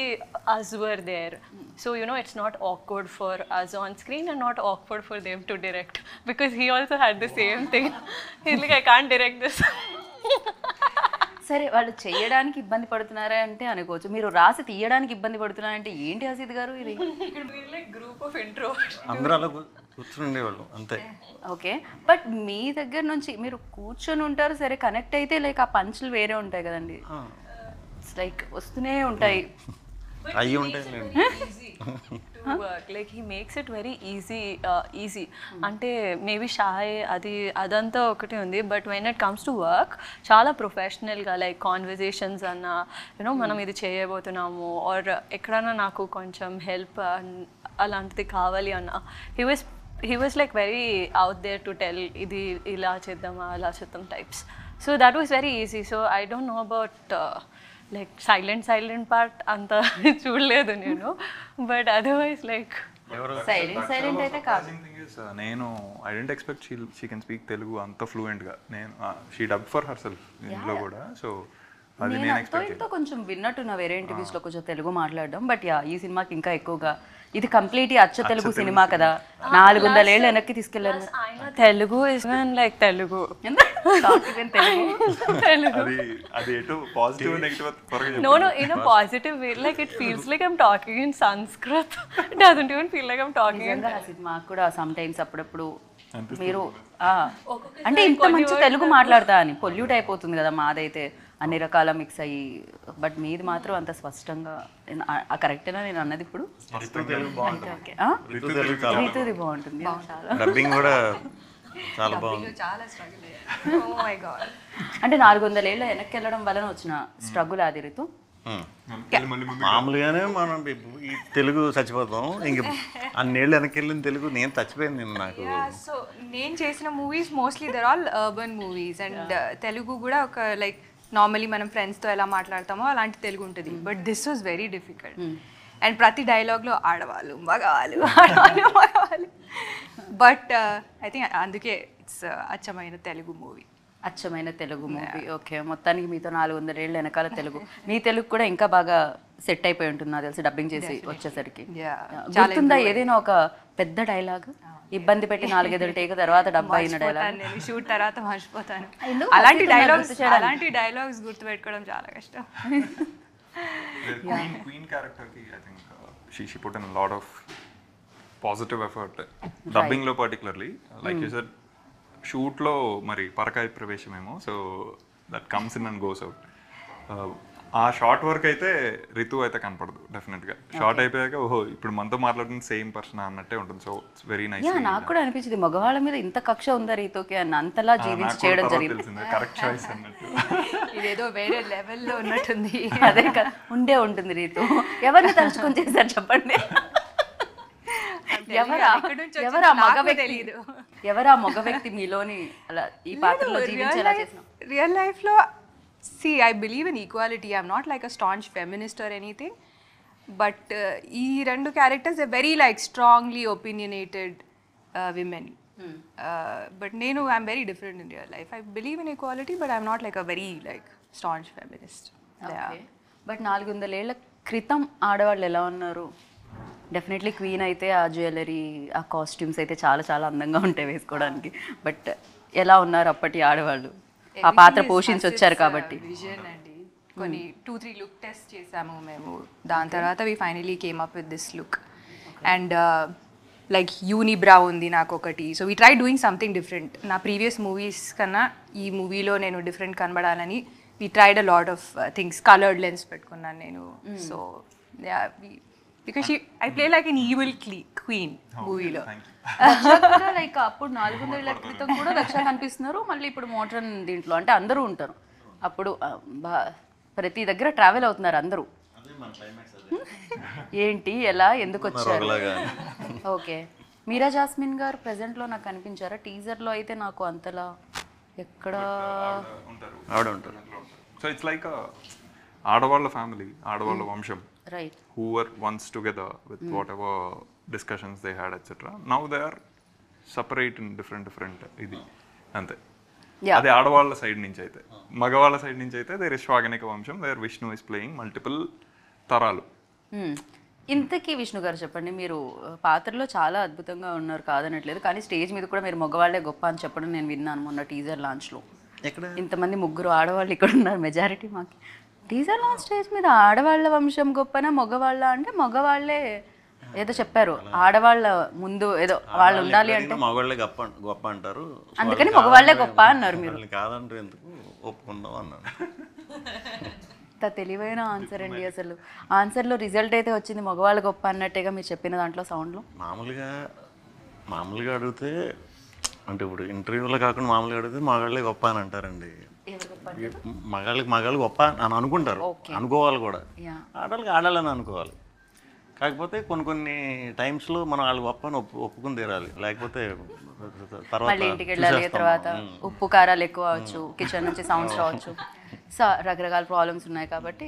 us were there, so you know it's not awkward for us on screen and not awkward for them to direct, because he also had the same thing. He's like, I can't direct this. సరే, వాళ్ళు చేయడానికి ఇబ్బంది పడుతున్నారా అంటే అనుకోవచ్చు, మీరు రాసి తీయడానికి ఇబ్బంది పడుతున్నారంటే ఏంటి అసిత్ గారు ఇది? Like group of introverts. అందరూ అలా కూర్చుండేవాళ్ళు అంతే. ఓకే, బట్ మీ దగ్గర నుంచి మీరు కూర్చొని ఉంటారు సరే, కనెక్ట్ అయితే లైక్ ఆ పంచులు వేరే ఉంటాయి కదండి, లైక్ వస్తూనే ఉంటాయి. అయ్యి ఉంటాయి to work, like he makes it very easy అంటే మేబీ షాయ్ అదంతా ఒకటి ఉంది, but when it comes to work చాలా ప్రొఫెషనల్గా లైక్ కాన్వర్జేషన్స్ అన్న యూనో మనం ఇది చేయబోతున్నాము ఆర్ ఎక్కడన్నా నాకు కొంచెం హెల్ప్ అలాంటిది కావాలి అన్న he was like very out there to tell ఇది ఇలా చేద్దామా అలా చేద్దాం types. So that was very easy. So I don't know about like silent part అంత చూడలేదు నేను, బట్ అదర్వైజ్ లైక్ సైలెంట్ అయితే కాదు. నేను I didn't expect she can speak Telugu అంత ఫ్లూయెంట్గా. నేను she dub for her self ఇంట్లో కూడా, సో అది నేను ఎక్స్పెక్ట్ కొంచెం విన్నట్టున్నా వేరే ఇంటర్వ్యూస్ లో కొంచెం తెలుగు మాట్లాడడం, బట్ యా ఈ సినిమాకి ఇంకా ఎక్కువగా ఇది కంప్లీట్ అచ్చ తెలుగు సినిమా కదా, 400 ఏళ్ళు వెనక్కి తీసుకెళ్లారు. తెలుగు ఇస్ లైక్ తెలుగు అది ఎటు పాజిటివ్ నెగటివ్ త్వరగా no in a positive way, like it feels like I'm talking in Sanskrit. It doesn't even feel like I'm talking in మాకు కూడా సమ్ టైమ్స్ అప్పుడప్పుడు మీరు అంటే ఇంత మంచి తెలుగు మాట్లాడతా అని పొల్యూట్ అయిపోతుంది కదా మాదైతే అన్ని రకాల మిక్స్ అయ్యి, బట్ మీది మాత్రం అంత స్పష్టంగా. కరెక్టేనా నేను అన్నది ఇప్పుడు? రీతుది బాగుంటుంది, డబ్బింగ్ కూడా చాలా బాగుంది. Oh my god. అంటే 400 ఏళ్ళ వెనక్కి వెళ్ళడం వలన వచ్చిన స్ట్రగుల్ అది రీతు. మామూలుగానే మనం ఈ తెలుగు చచ్చిపోతాం, ఇంక అన్నేళ్ళు వెనక్కి వెళ్ళిన తెలుగు నేను చచ్చిపోయింది నాకు. సో నేను చేసిన movies mostly they're all urban movies and Telugu కూడా ఒక లైక్ నార్మలీ మనం ఫ్రెండ్స్తో ఎలా మాట్లాడతామో అలాంటి తెలుగు ఉంటుంది, but this was very difficult. And ప్రతి డైలాగ్లో ఆడవాళ్ళు మగవాళ్ళు బట్ ఐ థింక్ అందుకే ఇట్స్ అచ్చమైన తెలుగు మూవీ. అచ్చమైన తెలుగు మూవీ. ఓకే, మొత్తానికి మీతో 400 ఏళ్ళ వెనకాల తెలుగు, మీ తెలుగు కూడా ఇంకా బాగా సెట్ అయిపోయి ఉంటుంది నాకు తెలిసి డబ్బింగ్ చేసి వచ్చేసరికి. గుర్తుందా ఏదైనా ఒక పెద్ద డైలాగ్ ఇబ్బంది పెట్టి 4-5 టేక్ తర్వాత డబ్బా అయిన డైలాగ్? నేను షూట్ తర్వాత మర్చిపోతాను. అలాంటి డైలాగ్స్ గుర్తుపెట్టుకోవడం చాలా కష్టం. క్వీన్ క్యారెక్టర్కి I think she put in lot of positive effort డబ్బింగ్లో పర్టికులర్లీ. లైక్ యూ సెడ్ షూట్లో మరి పరకాయ ప్రవేశమేమో, so that comes in and goes out. ఆ షార్ట్ వర్క్ అయితే రితు అయితే కనపడదు డెఫినెట్గా. షార్ట్ అయిపోయాక ఓహో ఇప్పుడు మనతో మాట్లాడుతున్న సేమ్ పర్సన్ అన్నట్టే ఉంటుంది. So it's very nice. నాకు కూడా అనిపించింది మగవాళ్ళ మీద ఇంత కక్ష ఉందా రీతుకి అని, అంతలా జీవించి చేయడం జరిగింది. కరెక్ట్ చాయిస్ అన్నట్టు. ఇదేదో వేరే లెవెల్లో ఉన్నట్టుంది. అదే కదా ఉండే ఉంటుంది రీతు. ఎవరిని తలుచుకొని చేశారు చెప్పండి? ఎవరా మగ వ్యక్తి మీలోని అలా ఈ పాత్రలో జీవించేలా చేసిన? రియల్ లైఫ్లో see, I believe in equality. I'm not like a staunch feminist or anything, but ee rendu characters are very like strongly opinionated women. But I'm very different in real life. I believe in equality, but I'm not like a very like staunch feminist. Okay. But 400 ఏళ్ల క్రితం ఆడవాళ్ళు ఎలా ఉన్నారు? Definitely queen అయితే ఆ jewellery ఆ costumes అయితే చాలా చాలా అందంగా ఉంటాయి వేసుకోవడానికి, బట్ ఎలా ఉన్నారు అప్పటి ఆడవాళ్ళు ఆ పాత్ర పోషించి వచ్చారు కాబట్టి? విజన్ అండి, కొన్ని 2-3 లుక్ టెస్ట్ చేసాము మేము, దాని తర్వాత we finally came up with this look. And like unibrow ఉంది నాకు ఒకటి. So we try doing something different. నా ప్రీవియస్ మూవీస్ కన్నా ఈ మూవీలో నేను డిఫరెంట్ కనబడాలని we tried a lot of things. Coloured lens పెట్టుకున్నాను నేను. So because I play like an evil queen మూవీలో. లైక్ అప్పుడు 400 ఏళ్ల క్రితం కూడా దక్ష కనిపిస్తున్నారు, మళ్ళీ ఇప్పుడు మోడ్రన్ దీంట్లో అంటే అందరూ ఉంటారు. అప్పుడు ప్రతి దగ్గర ట్రావెల్ అవుతున్నారు అందరూ. ఏంటి ఎలా ఎందుకు వచ్చారు? ఓకే, మీరా జాస్మిన్ గారు ప్రెసెంట్లో నాకు కనిపించారా? టీజర్లో అయితే నాకు అంతలా ఎక్కడ ఆవిడ ఉంటారు. సో ఇట్స్ లైక్ ఆడవాళ్ళ ఫ్యామిలీ, ఆడవాళ్ళ వంశం, right, who were once together with whatever discussions they had, etc. Now they are separate in different ఇది అంతే. అదే ఆడవాళ్ళ సైడ్ నుంచి అయితే. మగవాళ్ళ సైడ్ నుంచి అయితే దేర్ ఇస్ శ్వాగనిక వంశం, there Vishnu is playing multiple తరాలు. ఇంతకీ విష్ణు గారు చెప్పండి, మీరు పాత్రలో చాలా అద్భుతంగా ఉన్నారు కాదనట్లేదు, కానీ స్టేజ్ మీద కూడా మీరు మగవాళ్ళే గొప్ప అని చెప్పడం నేను విన్నాను మొన్న టీజర్ లాంచ్లో. ఇంతమంది ముగ్గురు ఆడవాళ్ళు ఇక్కడ ఉన్నారు, మెజారిటీ మాకు. టీజర్ లాంచ్ స్టేజ్ మీద ఆడవాళ్ళ వంశం గొప్పనా మగవాళ్ళ అంటే మగవాళ్ళే ఏదో చెప్పారు, ఆడవాళ్ళ ముందు ఏదో వాళ్ళు ఉండాలి అంటే మగవాళ్ళే గొప్ప అంటారు, అందుకని మగవాళ్ళే గొప్ప అన్నారు. మీరు కాదంటారు ఎందుకు ఒప్పుకుందాం అన్నారు. ఇంత తెలివైన ఆన్సర్ అండి. అసలు ఆన్సర్లో రిజల్ట్ అయితే వచ్చింది మగవాళ్ళు గొప్ప అన్నట్టేగా మీరు చెప్పిన దాంట్లో సౌండ్లో. మామూలుగా అడిగితే అంటే ఇప్పుడు ఇంటర్వ్యూలో కాకుండా మామూలుగా అడిగితే మగాళ్ళే గొప్ప అని అంటారండి. మగాళ్ళు గొప్ప అని అనుకుంటారు, అనుకోవాలి కూడా. ఆడవాళ్ళకి ఆడాలని అనుకోవాలి. కాకపోతే కొన్ని టైమ్స్లో మనం వాళ్ళు గొప్ప అని ఒప్పుకుని తీరాలి, లేకపోతే మళ్ళీ ఇంటికి వెళ్ళాలి. తర్వాత ఉప్పు కారాలు ఎక్కువ అవచ్చు, కిచెన్ నుంచి సౌండ్స్ రావచ్చు, సో రకరకాల ప్రాబ్లమ్స్ ఉన్నాయి కాబట్టి.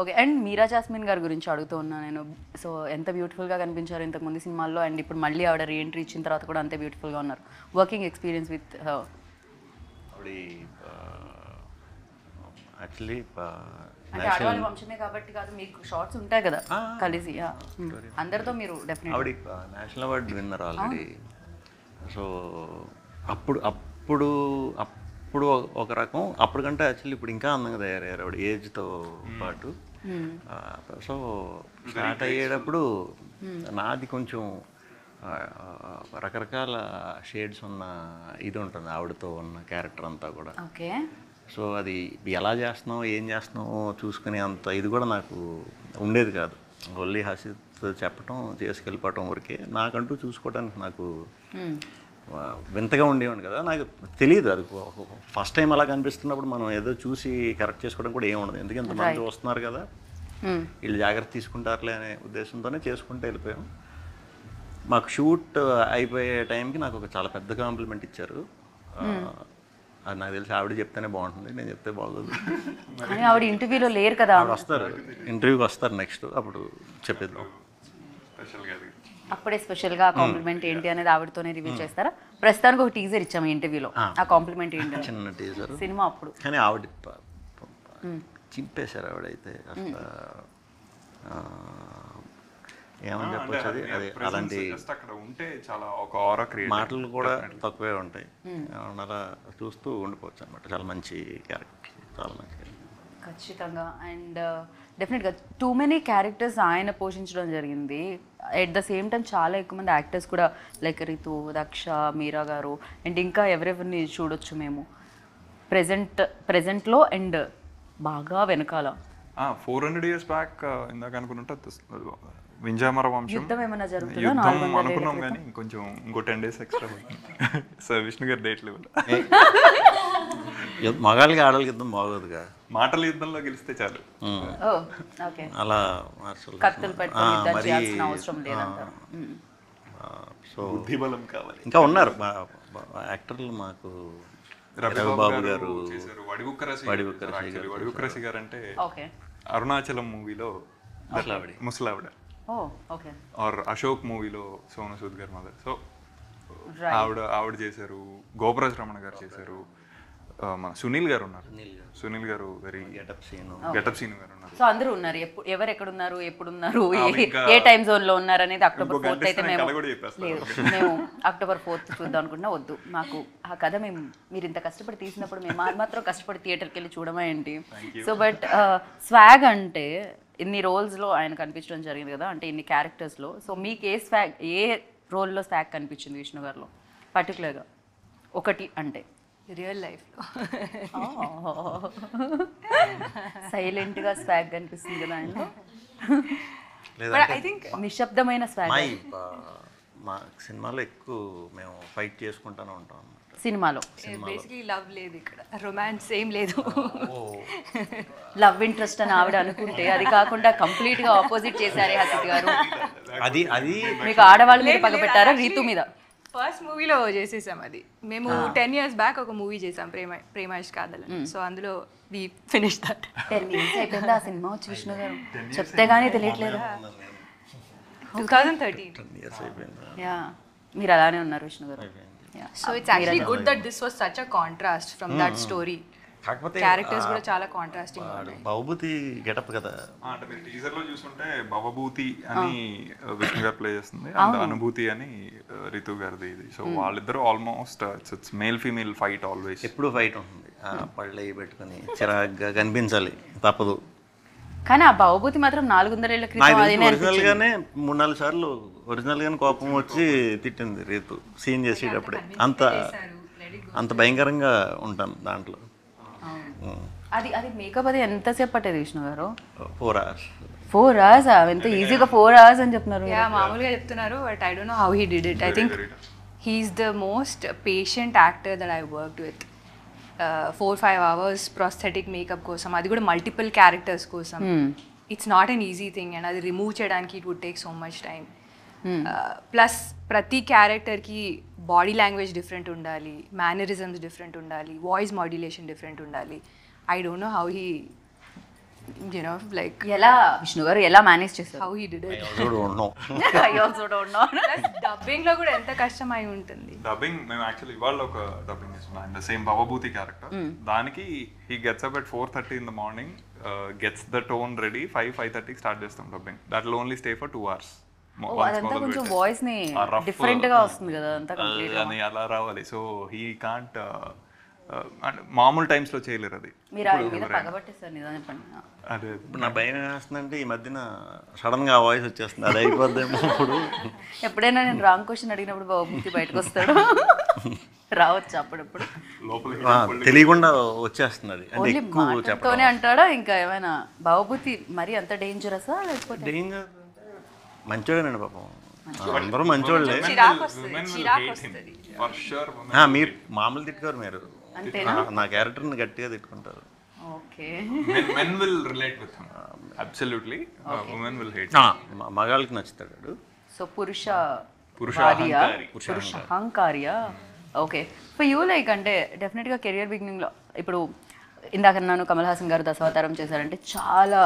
ఓకే, అండ్ మీరా జాస్మిన్ గారి గురించి అడుగుతూ ఉన్నాను నేను. సో ఎంత బ్యూటిఫుల్గా కనిపించారు ఇంతకుముందు సినిమాల్లో, అండ్ ఇప్పుడు మళ్ళీ ఆవిడ రీఎంట్రీ ఇచ్చిన తర్వాత కూడా అంతే బ్యూటిఫుల్గా ఉన్నారు. వర్కింగ్ ఎక్స్పీరియన్స్ విత్ యాక్చువల్లీ అంటే ఆడవాళ్ళ వంశమే కాబట్టి కాదు, మీకు షార్ట్స్ ఉంటాయి కదా కలిసి అందరితో మీరు డెఫినెట్. ఆవిడ national award winner already. So అప్పుడు ఒక రకం, అప్పటికంటే యాక్చువల్లీ ఇప్పుడు ఇంకా అందంగా తయారయ్యారు ఆవిడ ఏజ్తో పాటు. సో స్టార్ట్ అయ్యేటప్పుడు నాది కొంచెం రకరకాల షేడ్స్ ఉన్న ఇది ఉంటుంది ఆవిడతో ఉన్న క్యారెక్టర్ అంతా కూడా. ఓకే, సో అది ఎలా చేస్తున్నావు ఏం చేస్తున్నావు చూసుకునే అంత ఇది కూడా నాకు ఉండేది కాదు. ఓన్లీ హసిత్ చెప్పటం చేసుకెళ్ళిపోవటం వరకే. నాకంటూ చూసుకోవడానికి నాకు వింతగా ఉండేవాడు కదా, నాకు తెలియదు. అది ఫస్ట్ టైం అలా కనిపిస్తున్నప్పుడు మనం ఏదో చూసి కరెక్ట్ చేసుకోవడం కూడా ఏమి ఉండదు. ఎందుకంటే ఇంతమంది వస్తున్నారు కదా, వీళ్ళు జాగ్రత్త తీసుకుంటారులే అనే ఉద్దేశంతోనే చేసుకుంటూ వెళ్ళిపోయాం. మాకు షూట్ అయిపోయే టైంకి నాకు ఒక చాలా పెద్ద కాంప్లిమెంట్ ఇచ్చారు. అది నాకు తెలిసి ఆవిడ చెప్తేనే బాగుంటుంది, నేను చెప్తే బాగోదు. కానీ ఆవిడ ఇంటర్వ్యూలో లేరు కదా. ఆవిడ వస్తారు, ఇంటర్వ్యూకి వస్తారు నెక్స్ట్, అప్పుడు చెప్పేద్దాం. అప్పుడే స్పెషల్గా కాంప్లిమెంట్ ఏంటి అనేది ఆవిడతోనే రివీల్ చేస్తారా? ప్రస్తుతానికి ఒక టీజర్ ఇచ్చాము ఇంటర్వ్యూలో, ఆ కాంప్లిమెంట్ ఏంటి? చిన్న టీజర్ సినిమా అప్పుడు. కానీ ఆవిడ చింపేశారు ఆవిడైతే అసలు. ఏమని చెప్పొచ్చు, అది అదే అలాంటి మాటలు కూడా తక్కువే ఉంటాయి. అలా చూస్తూ ఉండిపోవచ్చు అనమాట. చాలా మంచి క్యారెక్టర్, చాలా మంచి క్యారెక్టర్ ఖచ్చితంగా. అండ్ డెఫినెట్గా టూ మెనీ క్యారెక్టర్స్ ఆయన పోషించడం జరిగింది. ఎట్ ద సేమ్ టైం చాలా ఎక్కువ మంది యాక్టర్స్ కూడా, లైక్ రితు, దక్ష, మీరా గారు, అండ్ ఇంకా ఎవరెవరిని చూడొచ్చు మేము ప్రెజెంట్లో అండ్ బాగా వెనకాల. 400 years బ్యాక్ ఇందాక అనుకుంటుంటే వింజామర వంశం యుద్ధం ఏమైనా జరుగుతుందా? యుద్ధం అనుకున్నాం కానీ కొంచెం ఇంకో 10 days ఎక్స్ట్రా సో విష్ణు గారి డేట్ లెవెల్. మగాళ్ళకి ఆడవాళ్ళకి యుద్ధం బాగోదుగా, మాటల యుద్ధంలో గెలిస్తే చాలు. అలా కత్తులు పెట్టుకొని యుద్ధం చేయాల్సిన అవసరం లేదంటారు. సో బుద్ధిబలం కావాలి. ఇంకా ఉన్నారు యాక్టర్లు మాకు. రవిబాబు గారు, వడివుక్కరసి గారు అంటే అరుణాచలం మూవీలో ముసలావిడ, ఆర్ అశోక్ మూవీలో సోను సూద్ గారు మదర్. సో ఆవిడ చేశారు. గోపరాజ్ రమణ గారు చేశారు. మన సునీల్ గారు ఉన్నారు. సునీల్ గారు వెరీ గెటప్ సీన్ గారు ఉన్నారు. సో అందరూ ఉన్నారు, ఎవరు ఎక్కడున్నారు, ఎప్పుడున్నారు, ఏ టైం జోన్ లో ఉన్నారు అనేది October 4th అయితే మేము లేదు, మేము October 4th చూద్దాం అనుకుంటున్నా. వద్దు, మాకు ఆ కథ మీరు ఇంత కష్టపడి తీసినప్పుడు మేము మాత్రం కష్టపడి థియేటర్కి వెళ్ళి చూడమా ఏంటి. సో బట్ స్వాగ్ అంటే ఇన్ని రోల్స్లో ఆయన కనిపించడం జరిగింది కదా, అంటే ఇన్ని క్యారెక్టర్స్లో. సో మీకు ఏ రోల్లో స్వాగ్ కనిపించింది విష్ణు గారిలో పర్టికులర్గా ఒకటి అంటే? రియల్ లైఫ్లో సైలెంట్గా స్వాగ్ కనిపిస్తుంది కదా ఆయనలో, లేదంటే ఐ థింక్ నిశ్శబ్దమైన స్వాగ్ మా సినిమాలో ఎక్కువ మేము ఫైట్ చేసుకుంటూనే ఉంటాం అన్నమాట. సినిమాలో. బేసిక్లీ లవ్ లేదు ఇక్కడ, రొమాన్స్ ఏం లేదు. లవ్ ఇంట్రెస్ట్ అని ఆవిడ అనుకుంటే అది కాకుండా కంప్లీట్ గా ఆపోజిట్ చేశారే హసిత్ గారు. అది మీకు ఆడవాళ్ళ మీద పగ పెట్టారా రీతు మీద? ఫస్ట్ మూవీలో చేసేసాం అది. మేము 10 years బ్యాక్ ఒక మూవీ చేసాం, ప్రేమాయిష్ కాదలని. సో అందులో వి ఫినిష్ దట్. 10 years అయిపోయిందా ఆ సినిమా వచ్చి విష్ణు గారు? చెప్తే గానీ తెలియట్లేదా? 2013. 10 years అయిపోయింది. యా, మీరు అలానే ఉన్నారు విష్ణు గారు. So it's actually good that this was such a contrast from that story. కాకపోతే క్యారెక్టర్స్ కూడా చాలా కాంట్రాస్టింగ్ ఉన్నాయి. బాహుబలి గెటప్ కదా. అంటే మీరు టీజర్ లో చూసుకుంటే భవభూతి అని విష్ణు గారు ప్లే చేస్తుంది, అండ్ అనుభూతి అని రితు గారిది ఇది. సో వాళ్ళిద్దరూ almost it's male female fight always. ఎప్పుడు ఫైట్ ఉంటుంది, పళ్ళు పెట్టుకుని చిరాగ్గా కనిపించాలి, తప్పదు. కానీ ఆ భవభూతి మాత్రం 400 ఏళ్ల క్రితం అదేనే ఒరిజినల్ గానే 3-4 సార్లు ఒరిజినల్ గానే కోపం వచ్చి తిట్టింది రీతు సీన్ చేసేటప్పుడే. అంత భయంకరంగా ఉంటాను దాంట్లో. అది మేకప్ అది ఎంతసేపు పట్టేది విష్ణు గారు? 4 hours. 4 hours? ఎంత ఈజీగా 4 hours అని చెప్తున్నారు. యా, మామూలుగా చెప్తున్నారు, but I don't know how he did it. I think he's the most patient actor that I worked with. 4-5 hours prosthetic makeup కోసం, అది కూడా మల్టిపుల్ క్యారెక్టర్స్ కోసం. It's not an easy thing, and అది remove చేయడానికి it would take so much time. Plus ప్రతి క్యారెక్టర్కి body language different ఉండాలి, mannerisms different ఉండాలి, వాయిస్ మాడ్యులేషన్ డిఫరెంట్ ఉండాలి. I don't know how he like ఎలా విష్ణు గారు ఎలా మేనేజ్ చేస్తారు? How he did it. Dubbing లో కూడా ఎంత కష్టం అయి ఉంటుంది. డబ్బింగ్ మేము యాక్చువల్లీ ఇవాళ ఒక డబ్బింగ్ చేస్తున్నాం, అండ్ సేమ్ భవభూతి క్యారెక్టర్. దానికి he gets up at 4:30 in the morning, gets the tone ready, 5:30 start చేస్తాం dubbing. That will only stay for 2 hours. అదంతా కొంచెం వాయిస్ ని డిఫరెంట్ గా వస్తుంది కదా, అంతా కంప్లీట్ అని అలా రావాలి. సో హీ కాంట్ మామూలు టైమ్స్ లో చేయలేరు అది. మీరు ఆయన మీద పగబట్టేస్తారు నిజం చెప్పండి. అదే ఇప్పుడు నా భయం వేస్తుందంటే ఈ మధ్యన సడన్ గా వాయిస్ వచ్చేస్తుంది, అది అయిపోద్దేమో. ఇప్పుడు ఎప్పుడైనా నేను రాంగ్ క్వశ్చన్ అడిగినప్పుడు భవభూతి బయటకు వస్తాడు, రావచ్చు అప్పుడప్పుడు తెలియకుండా వచ్చేస్తుంది అది. అంటే ఓన్లీ ఎక్కువ మాటతోనే అంటాడా? ఇంకా ఏమైనా భవభూతి మరి అంత డేంజరసా లేకపోతే? డేంజర్ మంచోడేనండి పాపం, అందరూ మంచోళ్ళే. మీరు మామూలు తిట్టుకోరు, మీరు నా క్యారెక్టర్ని గట్టిగా తిట్టుకుంటారు. Okay, men will relate with him absolutely, women will hate మగాళ్ళకి నచ్చుతాడు. సో పురుషాహంకారియా. ఓకే, ఫర్ యూ లైక్ అంటే డెఫినెట్గా కెరియర్ బిగినింగ్లో ఇప్పుడు ఇందాక నన్ను కమల్ హాసన్ గారు దశావతారం చేశారంటే చాలా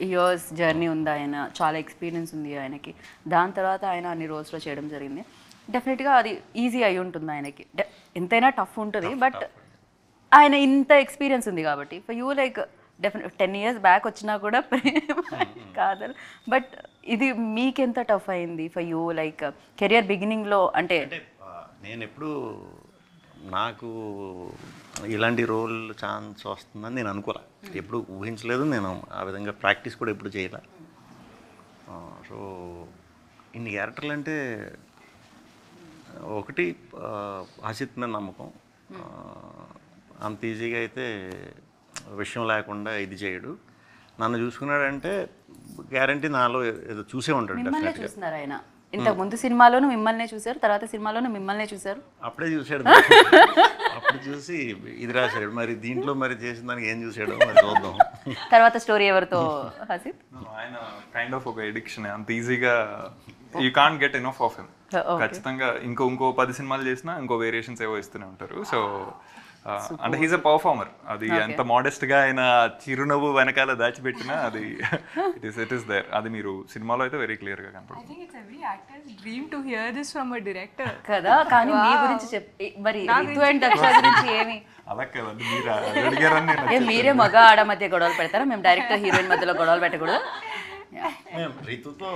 ఇయర్స్ జర్నీ ఉంది, ఆయన చాలా ఎక్స్పీరియన్స్ ఉంది ఆయనకి. దాని తర్వాత ఆయన అన్ని రోల్స్లో చేయడం జరిగింది. డెఫినెట్గా అది ఈజీ అయి ఉంటుంది ఆయనకి, ఎంతైనా టఫ్ ఉంటుంది, బట్ ఆయన ఇంత ఎక్స్పీరియన్స్ ఉంది కాబట్టి for you like definite 10 years back వచ్చినా కూడా ప్రేమ కాదల్, బట్ ఇది మీకెంత టఫ్ అయింది ఫర్ యూ లైక్ కెరియర్ బిగినింగ్లో? అంటే నేను ఎప్పుడు నాకు ఇలాంటి రోల్ ఛాన్స్ వస్తుందని నేను అనుకోలే, ఎప్పుడు ఊహించలేదు. నేను ఆ విధంగా ప్రాక్టీస్ కూడా ఎప్పుడు చేయలే. సో ఇన్ని క్యారెక్టర్లు అంటే ఒకటి హసిత్ మీద నమ్మకం, అంత ఈజీగా అయితే విషయం లేకుండా ఇది చేయడు. నన్ను చూసుకున్నాడంటే గ్యారంటీ నాలో ఏదో చూసే ఉంటాడు. మిమ్మల్ని చూస్తున్నారు ఆయన, ఇంతకు ముందు సినిమాలోనూ మిమ్మల్నే చూశారు, తర్వాత సినిమాలోనూ మిమ్మల్నే చూశారు. అప్పుడే చూశాడు, అప్పుడు చూసి ఇది రాశాడు. మరి దీంట్లో మరి చేసిన దానికి ఏం చూసాడో మరి చూద్దాం. తర్వాత స్టోరీ ఎవరితో హసిత్? ఆయన కైండ్ ఆఫ్ ఒక ఎడిక్షన్, అంత ఈజీగా you can't get enough of him. ఖచ్చితంగా ఇంకో 10 సినిమాలు చేసినా ఇంకో వేరియేషన్స్ ఏవో ఇస్తూనే ఉంటారు. సో అంటే హీస్ అ పర్ఫార్మర్. అది ఎంత మోడెస్ట్ గా ఆయన చిరునవ్వు వెనకాల దాచిపెట్టినా అది ఇట్ ఇస్ దేర్. అది మీరు సినిమాలో అయితే వెరీ క్లియర్ గా కనపడుతుంది. I think it's every actor's dream to hear this from a director. కదా, కానీ మీ గురించి మరి రితు అండ్ దక్ష గురించి ఏమి అలా కదండి, మీరు అడిగారని నేను మీరే మగ ఆడ మధ్య గొడవలు పెడతారా? మేము డైరెక్టర్ హీరోయిన్ మధ్యలో గొడవలు పెట్టకూడదు. మేము రీతుతో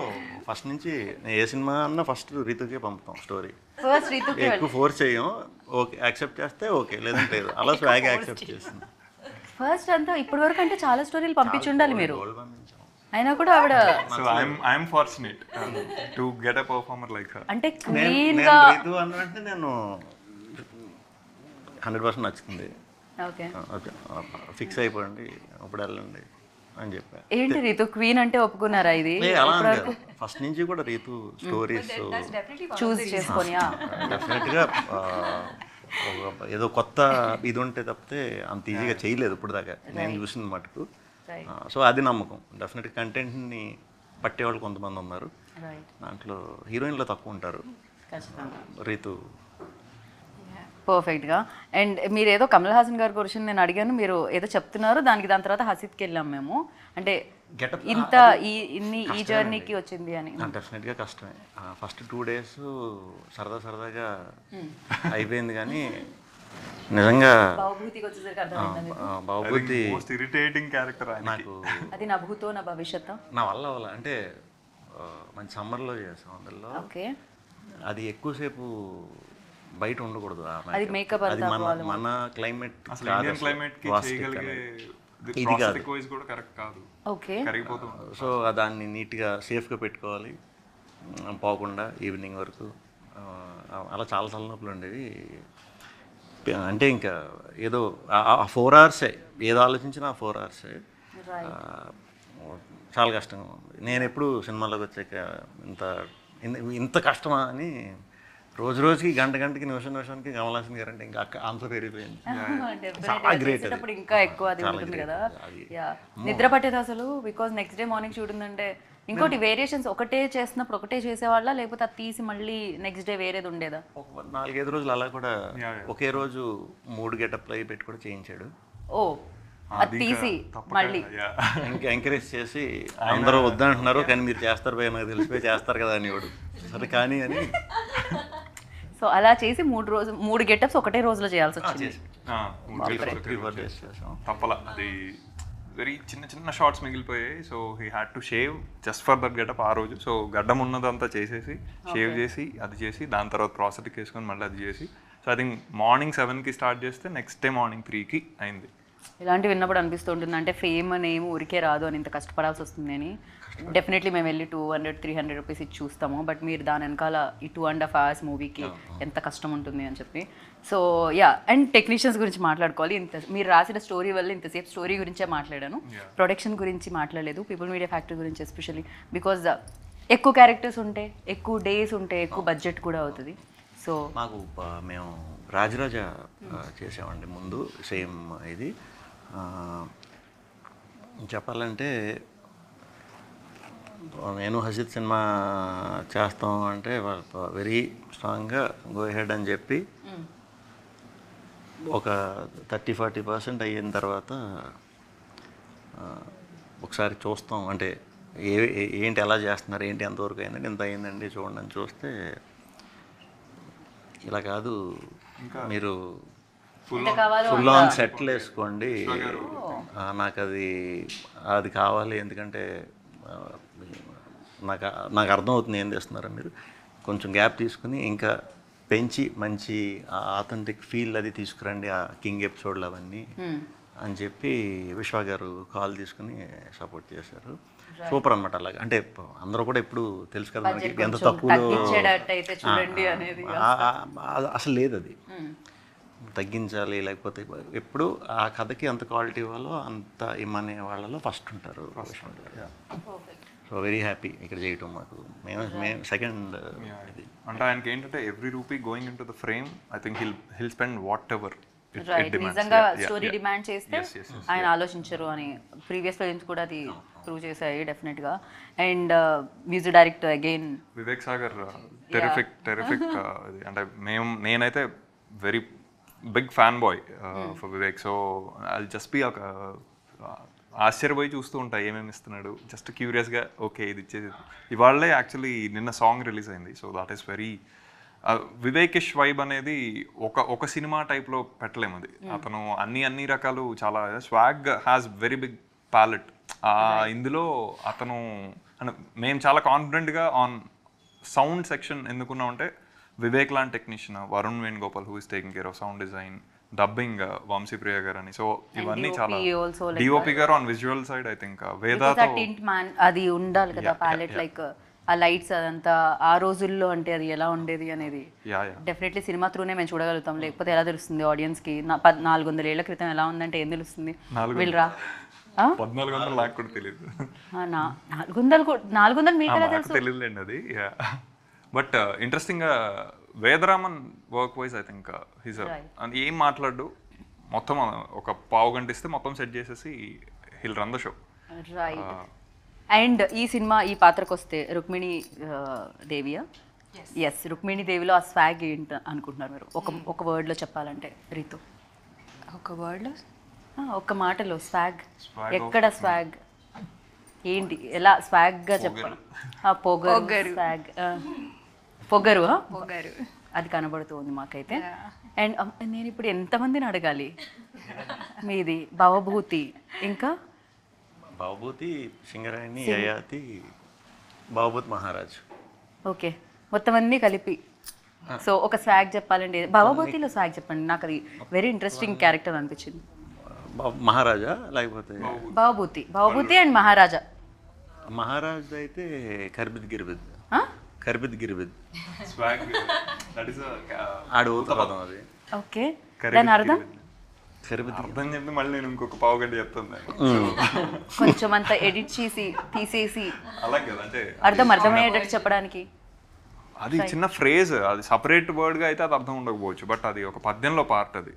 ఫస్ట్ నుంచి ఏ సినిమా అన్నా ఫస్ట్ రీతుకే పంపుతాం స్టోరీ. ఫస్ట్ రితుకి ఎక్కువ ఫోర్స్ చేయం. ఓకే యాక్సెప్ట్ చేస్తే ఓకే, లేదంటే లేదు. అలా స్వాగ్ యాక్సెప్ట్ చేస్తుంది. ఫస్ట్ అంతా ఇప్పటి వరకు అంటే చాలా స్టోరీలు పంపించి ఉండాలి మీరు, గోల్డ్ పంపించాం. అయినా కూడా ఆవిడ so I'm fortunate to get a performer like her. అంటే నేను క్లీన్ గా రీతు అన్న వెంటనే నేను 100% నచ్చుతుంది. ఓకే. ఫిక్స్ అయిపోయింది, ఇప్పుడు వెళ్ళండి అని చెప్పా. ఏంటి రీతు క్వీన్ అంటే ఒప్పుకున్నారా? ఇది అలా ఫస్ట్ నుంచి కూడా రీతు స్టోరీస్ చూస్ చేసుకొని డెఫినెట్గా ఏదో కొత్త ఇది ఉంటే తప్పితే అంత ఈజీగా చేయలేదు ఇప్పుడు దాకా నేను చూసిన మటుకు. సో అది నమ్మకం. డెఫినెట్గా కంటెంట్ని పట్టేవాళ్ళు కొంతమంది ఉన్నారు, దాంట్లో హీరోయిన్లో తక్కువ ఉంటారు. రీతు పర్ఫెక్ట్గా. అండ్ మీరు ఏదో కమల్ హాసన్ గారి గురించి నేను అడిగాను, మీరు ఏదో చెప్తున్నారు, దాని తర్వాత హసిత్కి వెళ్ళాం మేము. అంటే ఇంత ఈ జర్నీకి వచ్చింది అని. డెఫినెట్గా కష్టమే. ఫస్ట్ 2 days సరదాగా అయిపోయింది, కానీ నిజంగా బాబుభూతికి వచ్చేసరికి అర్థమైంది బాబుబుద్ధి మోస్ట్ ఇరిటేటింగ్ క్యారెక్టర్ నాకు. అది నా భూతో నా భవిష్యత్. నా వల్ల అంటే మంచి సమ్మర్లో చేసాం అందులో. ఓకే. అది ఎక్కువసేపు బయట ఉండకూడదు. అది మేకప్ అది మన క్లైమేట్ అసలు ఇండియన్ క్లైమేట్ కి చేయగలిగే ఇది కాదు. వాయిస్ కూడా కరెక్ట్ కాదు, ఓకే. కరిగిపోతూ ఉంటుంది. సో దాన్ని నీట్గా సేఫ్గా పెట్టుకోవాలి, పోకుండా ఈవినింగ్ వరకు. అలా చాలా తలనొప్పులు ఉండేవి. అంటే ఇంకా ఏదో 4 hours ఏదో ఆలోచించినా 4 hours చాలా కష్టంగా ఉంది. నేను ఎప్పుడు సినిమాలోకి వచ్చాక ఇంత కష్టమా అని రోజుకి గంటకి నిమిషానికి కమల్ హాసన్ గారు అంటే ఇంకా ఆన్సర్ పెరిగిపోయింది. చాలా గ్రేట్. ఇంకా ఎక్కువ అది ఉంటుంది కదా. నిద్ర పట్టేది అసలు, because next day morning shoot ఉందంటే. ఇంకోటి వేరియేషన్స్ ఒకటే చేస్తున్నప్పుడు ఒకటే చేసేవాళ్ళ, లేకపోతే అది తీసి మళ్ళీ నెక్స్ట్ డే వేరేది ఉండేదా? 4-5 రోజులు అలా కూడా ఒకే రోజు 3 గెటప్లు అవి పెట్టి కూడా చేయించాడు. ఓ, అది తీసి మళ్ళీ ఇంకా ఎంకరేజ్ చేసి అందరూ వద్దంటున్నారు కానీ మీరు చేస్తారు పోయి నాకు తెలిసిపోయి చేస్తారు కదా అని వాడు. సరే కానీ అని సో అలా చేసి 3 గెటప్స్ ఒకటే రోజులో చేయాల్సి వచ్చింది. 3-4 days చేసాం. తప్పల అది వెరీ చిన్న షార్ట్స్ మిగిలిపోయాయి. So he had to shave just for that getup ఆ రోజు. సో గడ్డం ఉన్నదంతా చేసేసి షేవ్ చేసి అది చేసి దాని తర్వాత ప్రాసెస్కి వేసుకొని మళ్ళీ అది చేసి. సో ఐ థింక్ మార్నింగ్ 7కి స్టార్ట్ చేస్తే నెక్స్ట్ డే మార్నింగ్ 3కి అయింది. ఇలాంటివి విన్నప్పుడు అనిపిస్తుంటుంది అంటే ఫేమ్ అనేమి ఊరికే రాదు అని, ఇంత కష్టపడాల్సి వస్తుంది అని. డెఫినెట్లీ మేము వెళ్ళి 200-300 రూపీస్ ఇచ్చి చూస్తాము, బట్ మీరు దాని వెనకాల ఈ 2.5 hours మూవీకి ఎంత కష్టం ఉంటుంది అని చెప్పి. సో యా, అండ్ టెక్నీషియన్స్ గురించి మాట్లాడుకోవాలి. మీరు రాసిన స్టోరీ వల్ల ఇంతసేపు స్టోరీ గురించే మాట్లాడాను, ప్రొడక్షన్ గురించి మాట్లాడలేదు, పీపుల్ మీడియా ఫ్యాక్టరీ గురించి ఎస్పెషల్లీ. బికాజ్ ఎక్కువ క్యారెక్టర్స్ ఉంటే, ఎక్కువ డేస్ ఉంటే, ఎక్కువ బడ్జెట్ కూడా అవుతుంది. సో మాకు మేము రాజరాజ చేసామండి ముందు, సేమ్ ఇది చెప్పాలంటే. నేను హసిత్ సినిమా చేస్తాం అంటే వెరీ స్ట్రాంగ్గా గో హెడ్ అని చెప్పి ఒక 30-40% అయిన తర్వాత ఒకసారి చూస్తాం అంటే ఏంటి ఎలా చేస్తున్నారు, ఏంటి ఎంతవరకు అయిందండి, ఎంత అయిందండి చూడండి అని చూస్తే ఇలా కాదు, మీరు ఫుల్ ఆన్ సెట్లు వేసుకోండి, నాకు అది కావాలి, ఎందుకంటే నాకు అర్థమవుతుంది ఏం చేస్తున్నారో మీరు, కొంచెం గ్యాప్ తీసుకుని ఇంకా పెంచి మంచి ఆథెంటిక్ ఫీల్ అది తీసుకురండి ఆ కింగ్ ఎపిసోడ్లు అవన్నీ అని చెప్పి విశ్వ గారు కాల్ తీసుకుని సపోర్ట్ చేశారు. సూపర్ అనమాట. అలాగే అంటే అందరూ కూడా ఎప్పుడు తెలుసు కదా మనకి ఎంత తక్కువలో అసలు లేదు, అది తగ్గించాలి, లేకపోతే ఎప్పుడు ఆ కథకి ఎంత క్వాలిటీ ఇవ్వాలో అంత ఇమ్మనే వాళ్ళలో ఫస్ట్ ఉంటారు. సో వెరీ హ్యాపీ ఇక్కడ చేయటం. మాకు మేము సెకండ్ అంటే ఆయనకి ఏంటంటే every rupee going in to the frame I think he'll spend what ever నిజంగా స్టోరీ డిమాండ్ చేస్తే ఆయన ఆలోచించరు అని ప్రీవియస్ ఫిల్మ్స్ కూడా అది ప్రూవ్ చేశాయి డెఫినెట్గా. And music director again Vivek Sagar terrific. అంటే నేనైతే very big fan boy for Vivek. So I just be ఒక ఆశ్చర్యపోయి చూస్తూ ఉంటా ఏమేమి ఇస్తున్నాడు, జస్ట్ క్యూరియస్గా ఓకే ఇది ఇచ్చేది. ఇవాళే యాక్చువల్లీ నిన్న సాంగ్ రిలీజ్ అయింది. సో దాట్ ఈస్ వెరీ వివేకిష్ వైబ్ అనేది ఒక సినిమా టైప్లో పెట్టలేము అది. అతను అన్ని రకాలు చాలా swag has very big palette. ఇందులో అతను మేము చాలా కాన్ఫిడెంట్గా ఆన్ సౌండ్ సెక్షన్ ఎందుకున్నామంటే వివేక్ లాంటి technician, Varun Venugopal who is taking care of sound design, dubbing Vamshipriya గారు అని. సో ఇవన్నీ చాలా డిఓపి గారు on visual side I think వేదాతో అది ఉండాలి కదా ప్యాలెట్, లైక్ ఆ లైట్స్ అదంతా ఆ రోజుల్లో అంటే అది ఎలా ఉండేది అనేది డెఫినెట్లీ సినిమా త్రూనే మేము చూడగలుగుతాం. లేకపోతే ఎలా తెలుస్తుంది ఆడియన్స్కి 400 ఏళ్ల క్రితం ఎలా ఉందంటే ఏం తెలుస్తుంది? వీళ్ళరా 1400 నాకు కూడా తెలియదు. 400 మీకు ఎలా తెలుసు? తెలియదులేండి అది. బట్ ఇంట్రెస్టింగ్గా Vedaraman work wise I think his అది ఏం మాట్లాడు మొత్తం ఒక పావు గంట ఇస్తే మొత్తం సెట్ చేసేసి hill run the show. Right. And ఈ సినిమా ఈ పాత్రకు వస్తే రుక్మిణి దేవియా? ఎస్, రుక్మిణి దేవిలో ఆ స్వాగ్ ఏంటి అనుకుంటున్నారు మీరు? ఒక వర్డ్లో చెప్పాలంటే రీతు, ఒక వర్డ్లో, ఒక మాటలో స్వాగ్ ఎక్కడ స్వాగ్ ఏంటి, ఎలా స్వాగ్గా చెప్పాలి? పొగరు, స్వాగ్, పొగరు అది కనబడుతుంది మాకైతే. అండ్ నేను ఇప్పుడు ఎంతమందిని అడగాలి? మీది భవభూతి, ఇంకా భవభూతి, సింగరాయణి, యయాతి, భవభూతి మహారాజ్. ఓకే, మొత్తం అన్నీ కలిపి. సో ఒక స్వాగ్ చెప్పాలండి, భవభూతిలో స్వాగ్ చెప్పండి. నాకు అది వెరీ ఇంట్రెస్టింగ్ క్యారెక్టర్ అనిపించింది. మహారాజా లేకపోతే భవభూతి అండ్ మహారాజా. మహారాజ్ అయితే కర్బిద్ గిర్బిద్, కర్బిద్ గిర్బిద్ ఆడు పదం అది. ఓకే, దాని అర్థం అర్థం చెప్పి మళ్ళీ నేను ఇంకొక పావు గంట చెప్తాను. కొంచెం అంత ఎడిట్ చేసి తీసేసి అలాగే కదా, అంటే అర్థమయ్యేటట్టు చెప్పడానికి. అది చిన్న ఫ్రేజ్, అది సపరేట్ వర్డ్ గా అయితే అది అర్థం ఉండకపోవచ్చు, బట్ అది ఒక పద్యంలో పార్ట్ అది.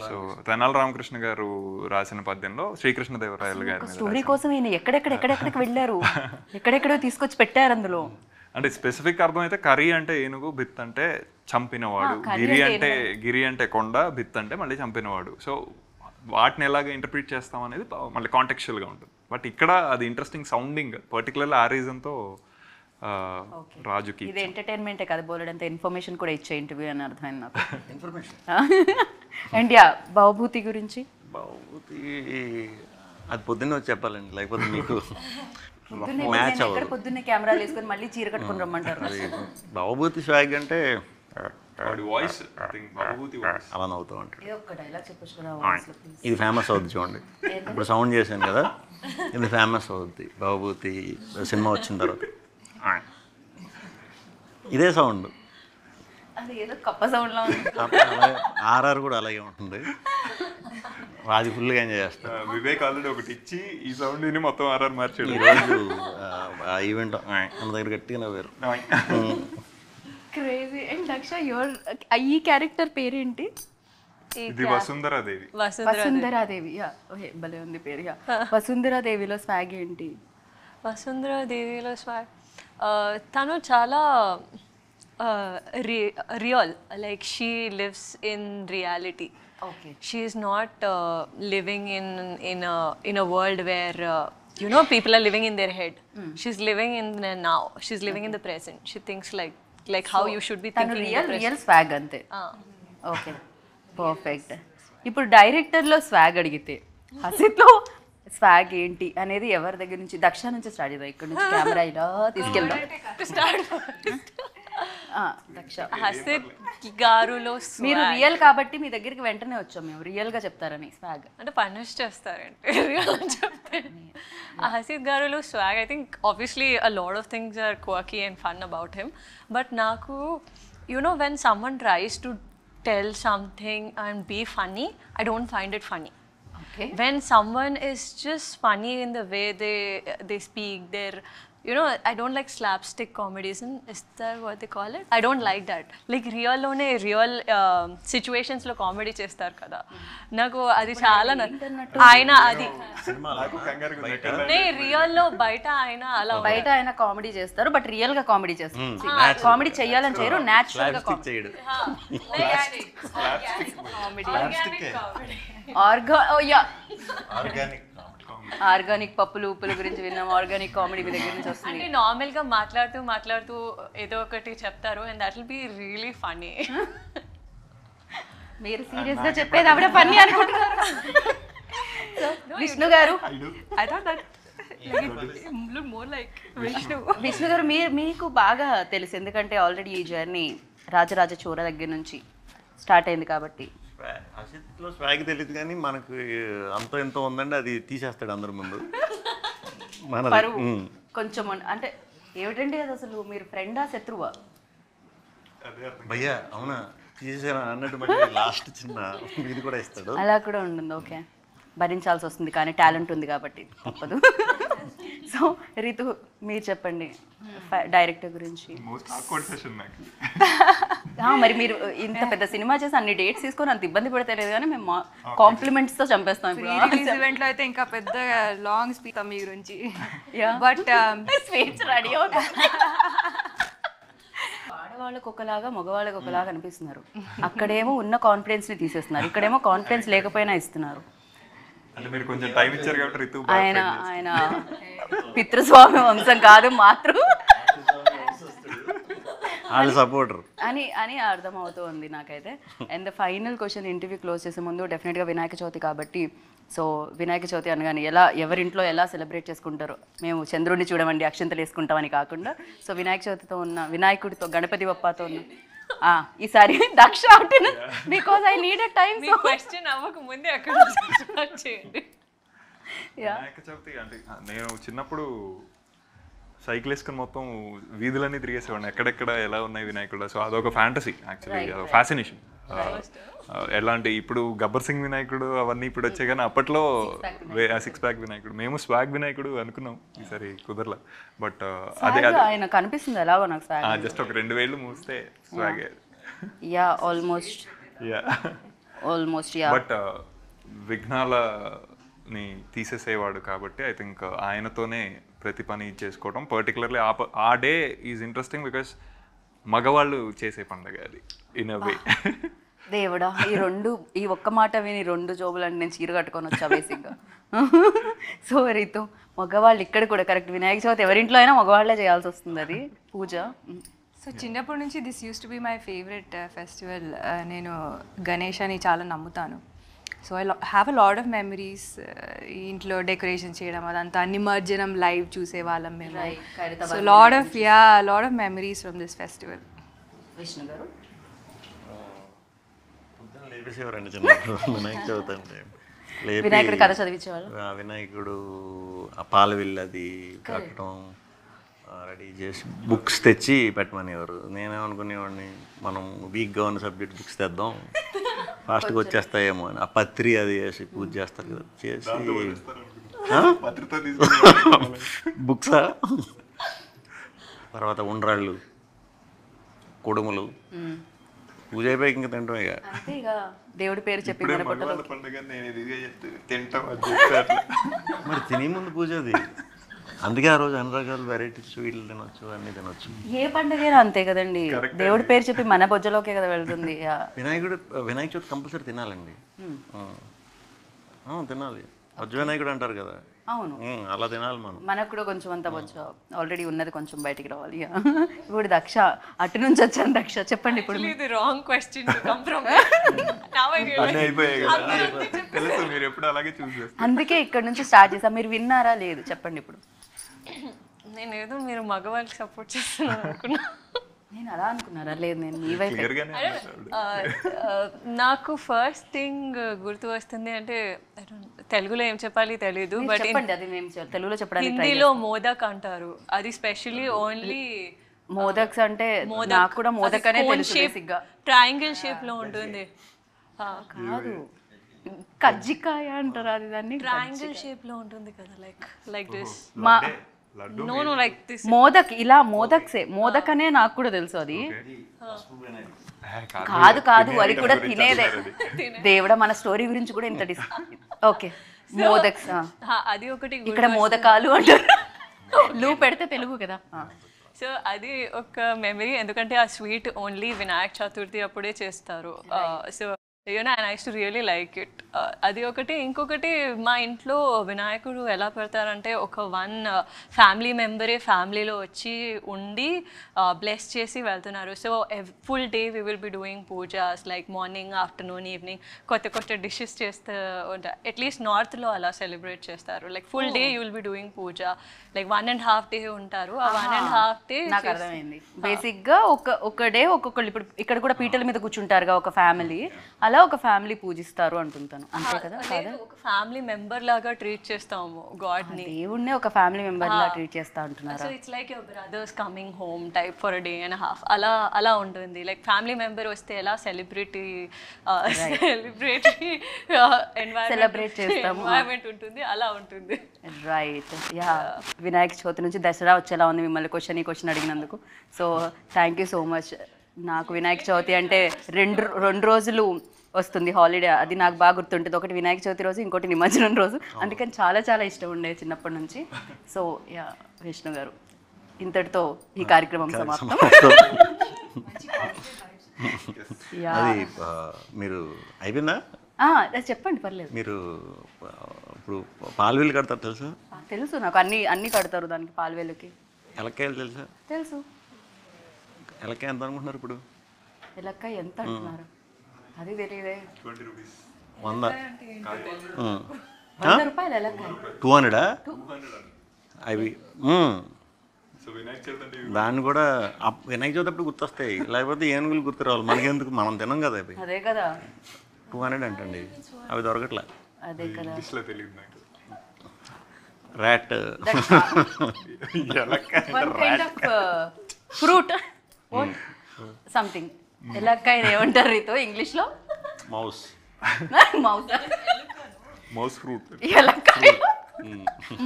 సో తెనాలి రామకృష్ణ గారు రాసిన పద్యంలో శ్రీకృష్ణదేవరాయలు గారి స్టోరీ కోసం ఈయన ఎక్కడెక్కడికి వెళ్ళారు, ఎక్కడెక్కడో తీసుకొచ్చి పెట్టారు అందులో. అంటే స్పెసిఫిక్ అర్థం అయితే కరి అంటే ఏనుగు, బిత్ అంటే చంపినవాడు, గిరి అంటే కొండ, బిత్ అంటే మళ్ళీ చంపినవాడు. సో వాటిని ఎలాగ ఇంటర్ప్రిట్ చేస్తాం అనేది మళ్ళీ కాంటెక్చువల్గా ఉంటుంది. బట్ ఇక్కడ అది ఇంట్రెస్టింగ్ సౌండింగ్, పర్టికులర్లీ ఆ రీజన్తో రాజుకి. ఇది ఎంటర్టైన్మెంటే కదా, బోలెడంత ఇన్ఫర్మేషన్ కూడా ఇచ్చే ఇంటర్వ్యూ అని అర్థమైంది నాకు. ఇన్ఫర్మేషన్. అండ్ యా, భవభూతి గురించి. భవభూతి అది పొద్దున్నే వచ్చి చెప్పాలండి, లేకపోతే మీకు పొద్దున్నే కెమెరాలు వేసుకొని మళ్ళీ చీర కట్టుకుని రమ్మంటారు. భవభూతి స్వాగ్ అంటే వాయిస్ అలా నవ్వుతూ ఉంటాడు. డైలాగ్ ఇది ఫేమస్ అవుద్ది చూడండి, ఇప్పుడు సౌండ్ చేశాను కదా, ఇది ఫేమస్ అవుద్ది భవభూతి సినిమా వచ్చిన తర్వాత. ఇదే సౌండ్, అది ఏదో కప్ప సౌండ్లో ఉంది. ఆర్ఆర్ కూడా అలాగే ఉంటుంది, అది ఫుల్గా ఎంజాయ్ చేస్తాను. వివేక్ ఆల్రెడీ ఒకటి ఇచ్చి ఈ సౌండ్ ని మొత్తం ఆర్ఆర్ మార్చాడు. ఈరోజు ఆ ఈవెంట్ మన దగ్గర గట్టిగా నవ్వారు. క్రేజీ. అండ్ దక్ష, ఈ క్యారెక్టర్ పేరేంటి? ఇది వసుంధరాదేవి. వసుంధరాదేవి, భలే ఉంది పేరు. వసుంధరాదేవిలో స్వాగ్ ఏంటి? వసుంధరాదేవిలో స్వాగ్ తను చాలా real, like she lives in reality. Okay. She is not living in a world where you know people are living in their head. She's living in the now. She's living in the present. She thinks like how you should be thinking in the present. Real swag అంతే. Okay, perfect. ఇప్పుడు డైరెక్టర్లో swag అడిగితే హసిత్లో swag ఏంటి అనేది ఎవరి దగ్గర నుంచి? దక్ష నుంచి స్టార్ట్ చేద్దాం, ఇక్కడ నుంచి కెమెరా ఇలా తీసుకెళ్దాం. హసిత్ గారులో మీరు రియల్ కాబట్టి మీ దగ్గరికి వెంటనే వచ్చాం మేము, రియల్ గా చెప్తారని. స్వాగ్ అంటే పనిష్ చేస్తారంటే రియల్ చెప్తే. హసిత్ గారులో swag, I think obviously a lot of things are quirky and fun about him, but నాకు you know when someone tries to tell something and be funny, I don't find it funny. Okay. When someone is just funny in the way they speak, they're, you know, I don't like slapstick comedies, is that what they call it? I don't like that. Like real situations lo comedy chestar kada, naku adi chaala aina adi ne real lo baita aina ala బయట ఆయన comedy చేస్తారు, but real గా comedy చేస్తారు. Comedy చెయ్యాలని చేయరు, natural గా comedy. Comedy. Organic పప్పులు ఉప్పుల గురించి విన్నాం, ఆర్గానిక్ కామెడీ మీ దగ్గర నుంచి వస్తుంది. అంటే నార్మల్గా మాట్లాడుతూ ఏదో ఒకటి చెప్తారు and that will be really funny. మీరు సీరియస్ గా చెప్పేది ఆవిడ ఫన్నీ అనుకుంటున్నారు. విష్ణు గారు, I thought that look more like Vishnu. Vishnu గారు మీకు బాగా తెలుసు, ఎందుకంటే ఆల్రెడీ ఈ జర్నీ రాజరాజ చోర దగ్గర నుంచి స్టార్ట్ అయింది కాబట్టి. అసిత్లో స్వాగ్ తెలియదు కానీ మనకు అంత ఎంతో ఉందండి, అది తీసేస్తాడు అందరి ముందు. పరువు కొంచెం అంటే ఏమిటండి అది, అసలు మీరు ఫ్రెండా శత్రువా? భయ్యా అవునా తీసేసాను అన్నట్టు మళ్ళీ లాస్ట్ చిన్న ఇది కూడా ఇస్తాడు. అలా కూడా ఉంటుంది. ఓకే, భరించాల్సి వస్తుంది కానీ టాలెంట్ ఉంది కాబట్టి తప్పదు. సో రితు మీరు చెప్పండి డైరెక్టర్ గురించి. మరి మీరు ఇంత పెద్ద సినిమా చేసి అన్ని డేట్స్ తీసుకొని అంత ఇబ్బంది పడతలేదు కానీ మేము కాంప్లిమెంట్స్ తో చంపేస్తాం ఇప్పుడు. రిలీజ్ ఈవెంట్ లో అయితే ఇంకా పెద్ద లాంగ్ స్పీచ్ మీ గురించి. బట్ స్పీచ్ రెడీ అవుతుంది. ఆడవాళ్ళకు ఒకలాగా మగవాళ్ళకి ఒకలాగా అనిపిస్తున్నారు. అక్కడేమో ఉన్న కాన్ఫిడెన్స్ ని తీసేస్తున్నారు, ఇక్కడేమో కాన్ఫిడెన్స్ లేకపోయినా ఇస్తున్నారు. అంటే మీరు కొంచెం టైం ఇచ్చారు కాబట్టి రితు ఆయన పితృస్వామి వంశం కాదు మాతృ సపోర్టర్ అని అర్థమవుతూ ఉంది నాకైతే. And final question, interview close చేసే ముందు డెఫినెట్గా వినాయక చవితి కాబట్టి, సో వినాయక చవితి అనగానే ఎవరింట్లో ఎలా సెలబ్రేట్ చేసుకుంటారో, మేము చంద్రుడిని చూడమండి అక్షంతలు వేసుకుంటామని కాకుండా, సో వినాయక చవితితో ఉన్న వినాయకుడితో గణపతి బప్పతో ఉన్న ఈసారి Daksha because I needed time. Question అవ్వక ముందే అక్కడ స్టార్ట్ చేయండి. వినాయక చవితి అంటే నేను చిన్నప్పుడు సైకిల్ వేసుకుని మొత్తం వీధులన్నీ తిరిగేసేవాడిని, ఎక్కడెక్కడ ఎలా ఉన్నాయి వినాయకుడు. సో అదొక ఫ్యాంటసీ యాక్చువల్లీ, ఫ్యాసినేషన్. ఎలాంటి ఇప్పుడు గబ్బర్ సింగ్ వినాయకుడు అవన్నీ ఇప్పుడు వచ్చాయి కానీ అప్పట్లో 6 ప్యాక్ వినాయకుడు, మేము స్వాగ్ వినాయకుడు అనుకున్నాం, ఈసారి కుదరలా. బట్ అదే ఆయన కనిపిస్తుంది ఎలాగో నాకు జస్ట్ ఒక 2 వేళ్ళు మూస్తే స్వాగ్. యా ఆల్మోస్ట్ బట్ విఘ్నాలని తీసేసేవాడు కాబట్టి ఐ థింక్ ఆయనతోనే ప్రతి పని చేసుకోవడం, పర్టికులర్లీ ఆ డే ఈజ్ ఇంట్రెస్టింగ్ బికాస్ మగవాళ్ళు చేసే పండుగ అది ఇన్ అ వే. దేవుడా, ఈ ఒక్క మాట విని 2 జోబులంటే నేను చీర కట్టుకొని వచ్చా బేసిక్గా. సో రీతు, మగవాళ్ళు ఇక్కడ కూడా కరెక్ట్ వినాయక చవితి ఎవరింట్లో అయినా మగవాళ్ళే చేయాల్సి వస్తుంది అది పూజ. సో చిన్నప్పటి నుంచి this use to be my favourite festival. నేను గణేశాన్ని చాలా నమ్ముతాను. So I have a lot of memories. ఇంట్లో డెకరేషన్ చేయడం అదంతా, నిమజ్జనం లైవ్ చూసేవాళ్ళం మేము. So lot of memories from this festival. Vishnu గారు లేపేసేవారండి చిన్నప్పుడు వినాయక చవితి అంటే. వినాయకుడు కథ చదివించేవాళ్ళు. వినాయకుడు ఆ పాల విల్లది కట్టడం రెడీ చేసి బుక్స్ తెచ్చి పెట్టమనేవారు. నేనేమనుకునేవాడిని మనం వీక్గా ఉన్న సబ్జెక్ట్ బుక్స్ తెద్దాం ఫాస్ట్గా వచ్చేస్తాయేమో అని. ఆ పత్రి అది వేసి పూజ చేస్తారు కదా, చేసి బుక్సా, తర్వాత ఉండ్రాళ్ళు, కుడుములు, పూజ అయిపోయి ఇంకా తింటాం. ఇక దేవుడి పేరు చెప్పి మరి తినే ముందు పూజ అది. అందుకే ఆ రోజు అన్ని రకాల వెరైటీస్ స్వీట్లు తినొచ్చు, అన్ని తినొచ్చు. ఏ పండుగైనా అంతే కదండి, దేవుడి పేరు చెప్పి మన బొజ్జలోకే కదా వెళ్తుంది. వినాయక చవితి కంపల్సరీ తినాలండి. తినాలి, వజ్జ వినాయకుడు అంటారు కదా. అవును, అలా తినాలి మనం. మనకు కూడా కొంచెం అంత బొజ్జ ఆల్రెడీ ఉన్నది కొంచెం బయటికి రావాలి. ఇప్పుడు దక్ష అటు నుంచి వచ్చాను. దక్ష చెప్పండి ఇప్పుడు. ఇది wrong question to come from. తెలుసు మీరు ఎప్పుడు అలాగే చూసేస్తారు, అందుకే ఇక్కడ నుంచి స్టార్ట్ చేసాం. మీరు విన్నారా లేదు చెప్పండి ఇప్పుడు. నేను ఏదో మీరు మగవాళ్ళకి సపోర్ట్ చేస్తున్నాను అనుకున్నా. నేను అలా అనుకున్నారా? లేదు, నేను మీ వైపు. నాకు ఫస్ట్ థింగ్ గుర్తు వస్తుంది అంటే తెలుగులో ఏం చెప్పాలి తెలీదు, బట్ చెప్పండి, అది మేము తెలుగులో చెప్పడానికి. హిందీలో మోదక్ అంటారు. అది స్పెషల్లీ ఓన్లీ మోదక్స్ అంటే నాకు కూడా మోదక్ అనే తెలుసు బేసిక్గా. ట్రయాంగిల్ షేప్ లో ఉంటుంది. కాదు, కజ్జికాయ అంటారు అది, దాన్ని ట్రయాంగిల్ షేప్ లో ఉంటుంది కదా, like this. No like this modak. ఇలా మోదక్ అనే నాకు కూడా తెలుసు. అది కాదు అది కూడా తినేదే. దేవుడా, మన స్టోరీ గురించి కూడా ఇంత ఓకే. మోదక్స్ అది ఒకటి. ఇక్కడ మోదకాలు అంటారు, లూ పెడితే తెలుగు కదా. సో అది ఒక మెమరీ, ఎందుకంటే ఆ స్వీట్ ఓన్లీ వినాయక చతుర్థి అప్పుడే చేస్తారు. So you know and I to really like it. అది ఒకటి. ఇంకొకటి మా ఇంట్లో వినాయకుడు ఎలా పెడతారంటే ఒక ఫ్యామిలీ మెంబరే ఫ్యామిలీలో వచ్చి ఉండి బ్లెస్ చేసి వెళ్తున్నారు. So full day we will be doing pujas like morning afternoon evening కొత్త డిషెస్ చేస్తూ ఉంటారు. అట్లీస్ట్ నార్త్లో అలా సెలబ్రేట్ చేస్తారు. Like full day you will be doing puja like 1.5 day ఉంటారు. ఆ 1.5 day నాకు అర్థమైంది. బేసిక్ గా ఒక డే ఒక్కొక్కళ్ళు ఇప్పుడు ఇక్కడ కూడా పీటల మీద కూర్చుంటారుగా ఒక ఫ్యామిలీ, అలా ఒక ఫ్యామిలీ పూజిస్తారు అంటుంటాను. అంతే కదా? ఒక ఫ్యామిలీ మెంబర్ లాగా ట్రీట్ చేస్తాము గాడ్ ని. దేవుణ్ణి ఒక ఫ్యామిలీ మెంబర్ లా ట్రీట్ చేస్తా అంటున్నారు. So it's like your brothers coming home type for a day and half అలా ఉంటుంది. లైక్ ఫ్యామిలీ మెంబర్ వస్తే ఎలా సెలబ్రిటీ Celebrate చేస్తాము. ఎన్వైరన్మెంట్ ఉంటుంది, అలా ఉంటుంది. రైట్. యా, వినాయక చవితి నుంచి దసరా వచ్చేలా ఉంది మిమ్మల్ని ఈ క్వశ్చన్ అడిగినందుకు. So thank you so much. నాకు వినాయక చవితి అంటే రెండు రోజులు వస్తుంది హాలిడే, అది నాకు బాగా గుర్తుంటుంది. ఒకటి వినాయక చవితి రోజు, ఇంకోటి నిమజ్జనం రోజు. అందుకని చాలా చాలా ఇష్టం ఉండేది చిన్నప్పటి నుంచి. సో యా, విష్ణు గారు, ఇంతటితో ఈ కార్యక్రమం సమాప్తం. అది మీరు అయిపోయిందా? చెప్పండి, పర్లేదు. మీరు ఇప్పుడు పాలవేలు కడతారు తెలుసా? తెలుసు నాకు, అన్ని కడతారు దానికి పాలవేలుకి. ఎలక్కాయలు తెలుసా? తెలుసు. ఎలక్కాయ ఎంత అనుకుంటున్నారు ఇప్పుడు? ఎలక్కాయ ఎంత అంటున్నారు? అది తెలియదే. 20 rupees. 100. 100 రూపాయలు ఎలక్కాయ. 200 అవి. సో వినాయక చవితి అంటే దాన్ని కూడా వినాయక చవితి అప్పుడు గుర్తొస్తాయి, లేకపోతే ఏనుగులు గుర్తు రావాలి మనకెందుకు, మనం తినం కదా అవి. అదే కదా. 200 అంటండి, అవి దొరకట్లే. అదే కదా. ఇంగ్లీష్లో తెలియదు నాకు. Rat. One kind of fruit something. ఎలక్కాయ ఏమంటారు రీతో ఇంగ్లీష్లో? మౌస్. మౌస్. Mouse fruit. ఎలక్కాయ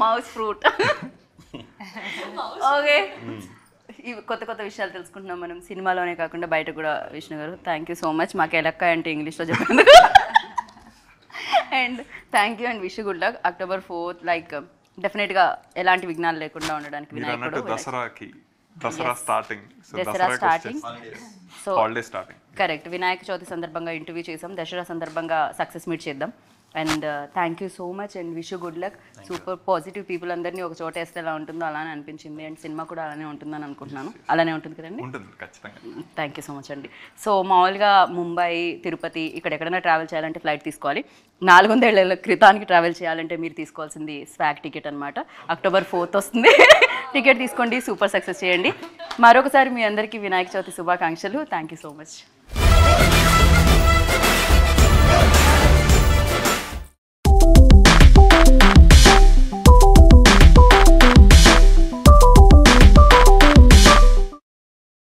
మౌస్ ఫ్రూట్. ఓకే, ఇవి కొత్త విషయాలు తెలుసుకుంటున్నాం మనం సినిమాలోనే కాకుండా బయట కూడా. విష్ణు గారు, థ్యాంక్ యూ సో మచ్ మాకు ఎలక్కాయ అంటే ఇంగ్లీష్లో చెప్పినందుకు. And thank you and wish good luck. October 4th like డెఫినెట్గా ఎలాంటి విఘ్నాలు లేకుండా ఉండడానికి వినాయకుడు. Dasara starting. Dasara starting. So holiday starting. Correct. Vinayaka Chavithi సందర్భంగా ఇంటర్వ్యూ చేసాం, దసరా సందర్భంగా సక్సెస్ మీట్ చేద్దాం. And thank you so much and wish good luck. Super positive people అందరినీ ఒక చోట వేస్తే ఎలా ఉంటుందో అలానే అనిపించింది. అండ్ సినిమా కూడా అలానే ఉంటుందని అనుకుంటున్నాను. అలానే ఉంటుంది కదండి? ఉంటుంది ఖచ్చితంగా. థ్యాంక్ యూ సో మచ్ అండి. సో మామూలుగా ముంబై, తిరుపతి ఇక్కడ ఎక్కడైనా ట్రావెల్ చేయాలంటే ఫ్లైట్ తీసుకోవాలి. 400 ఏళ్ల క్రితానికి ట్రావెల్ చేయాలంటే మీరు తీసుకోవాల్సింది స్వాగ్ టికెట్ అనమాట. October 4th వస్తుంది. టికెట్ తీసుకోండి, సూపర్ సక్సెస్ చేయండి. మరొకసారి మీ అందరికీ వినాయక చవితి శుభాకాంక్షలు. Thank you so much.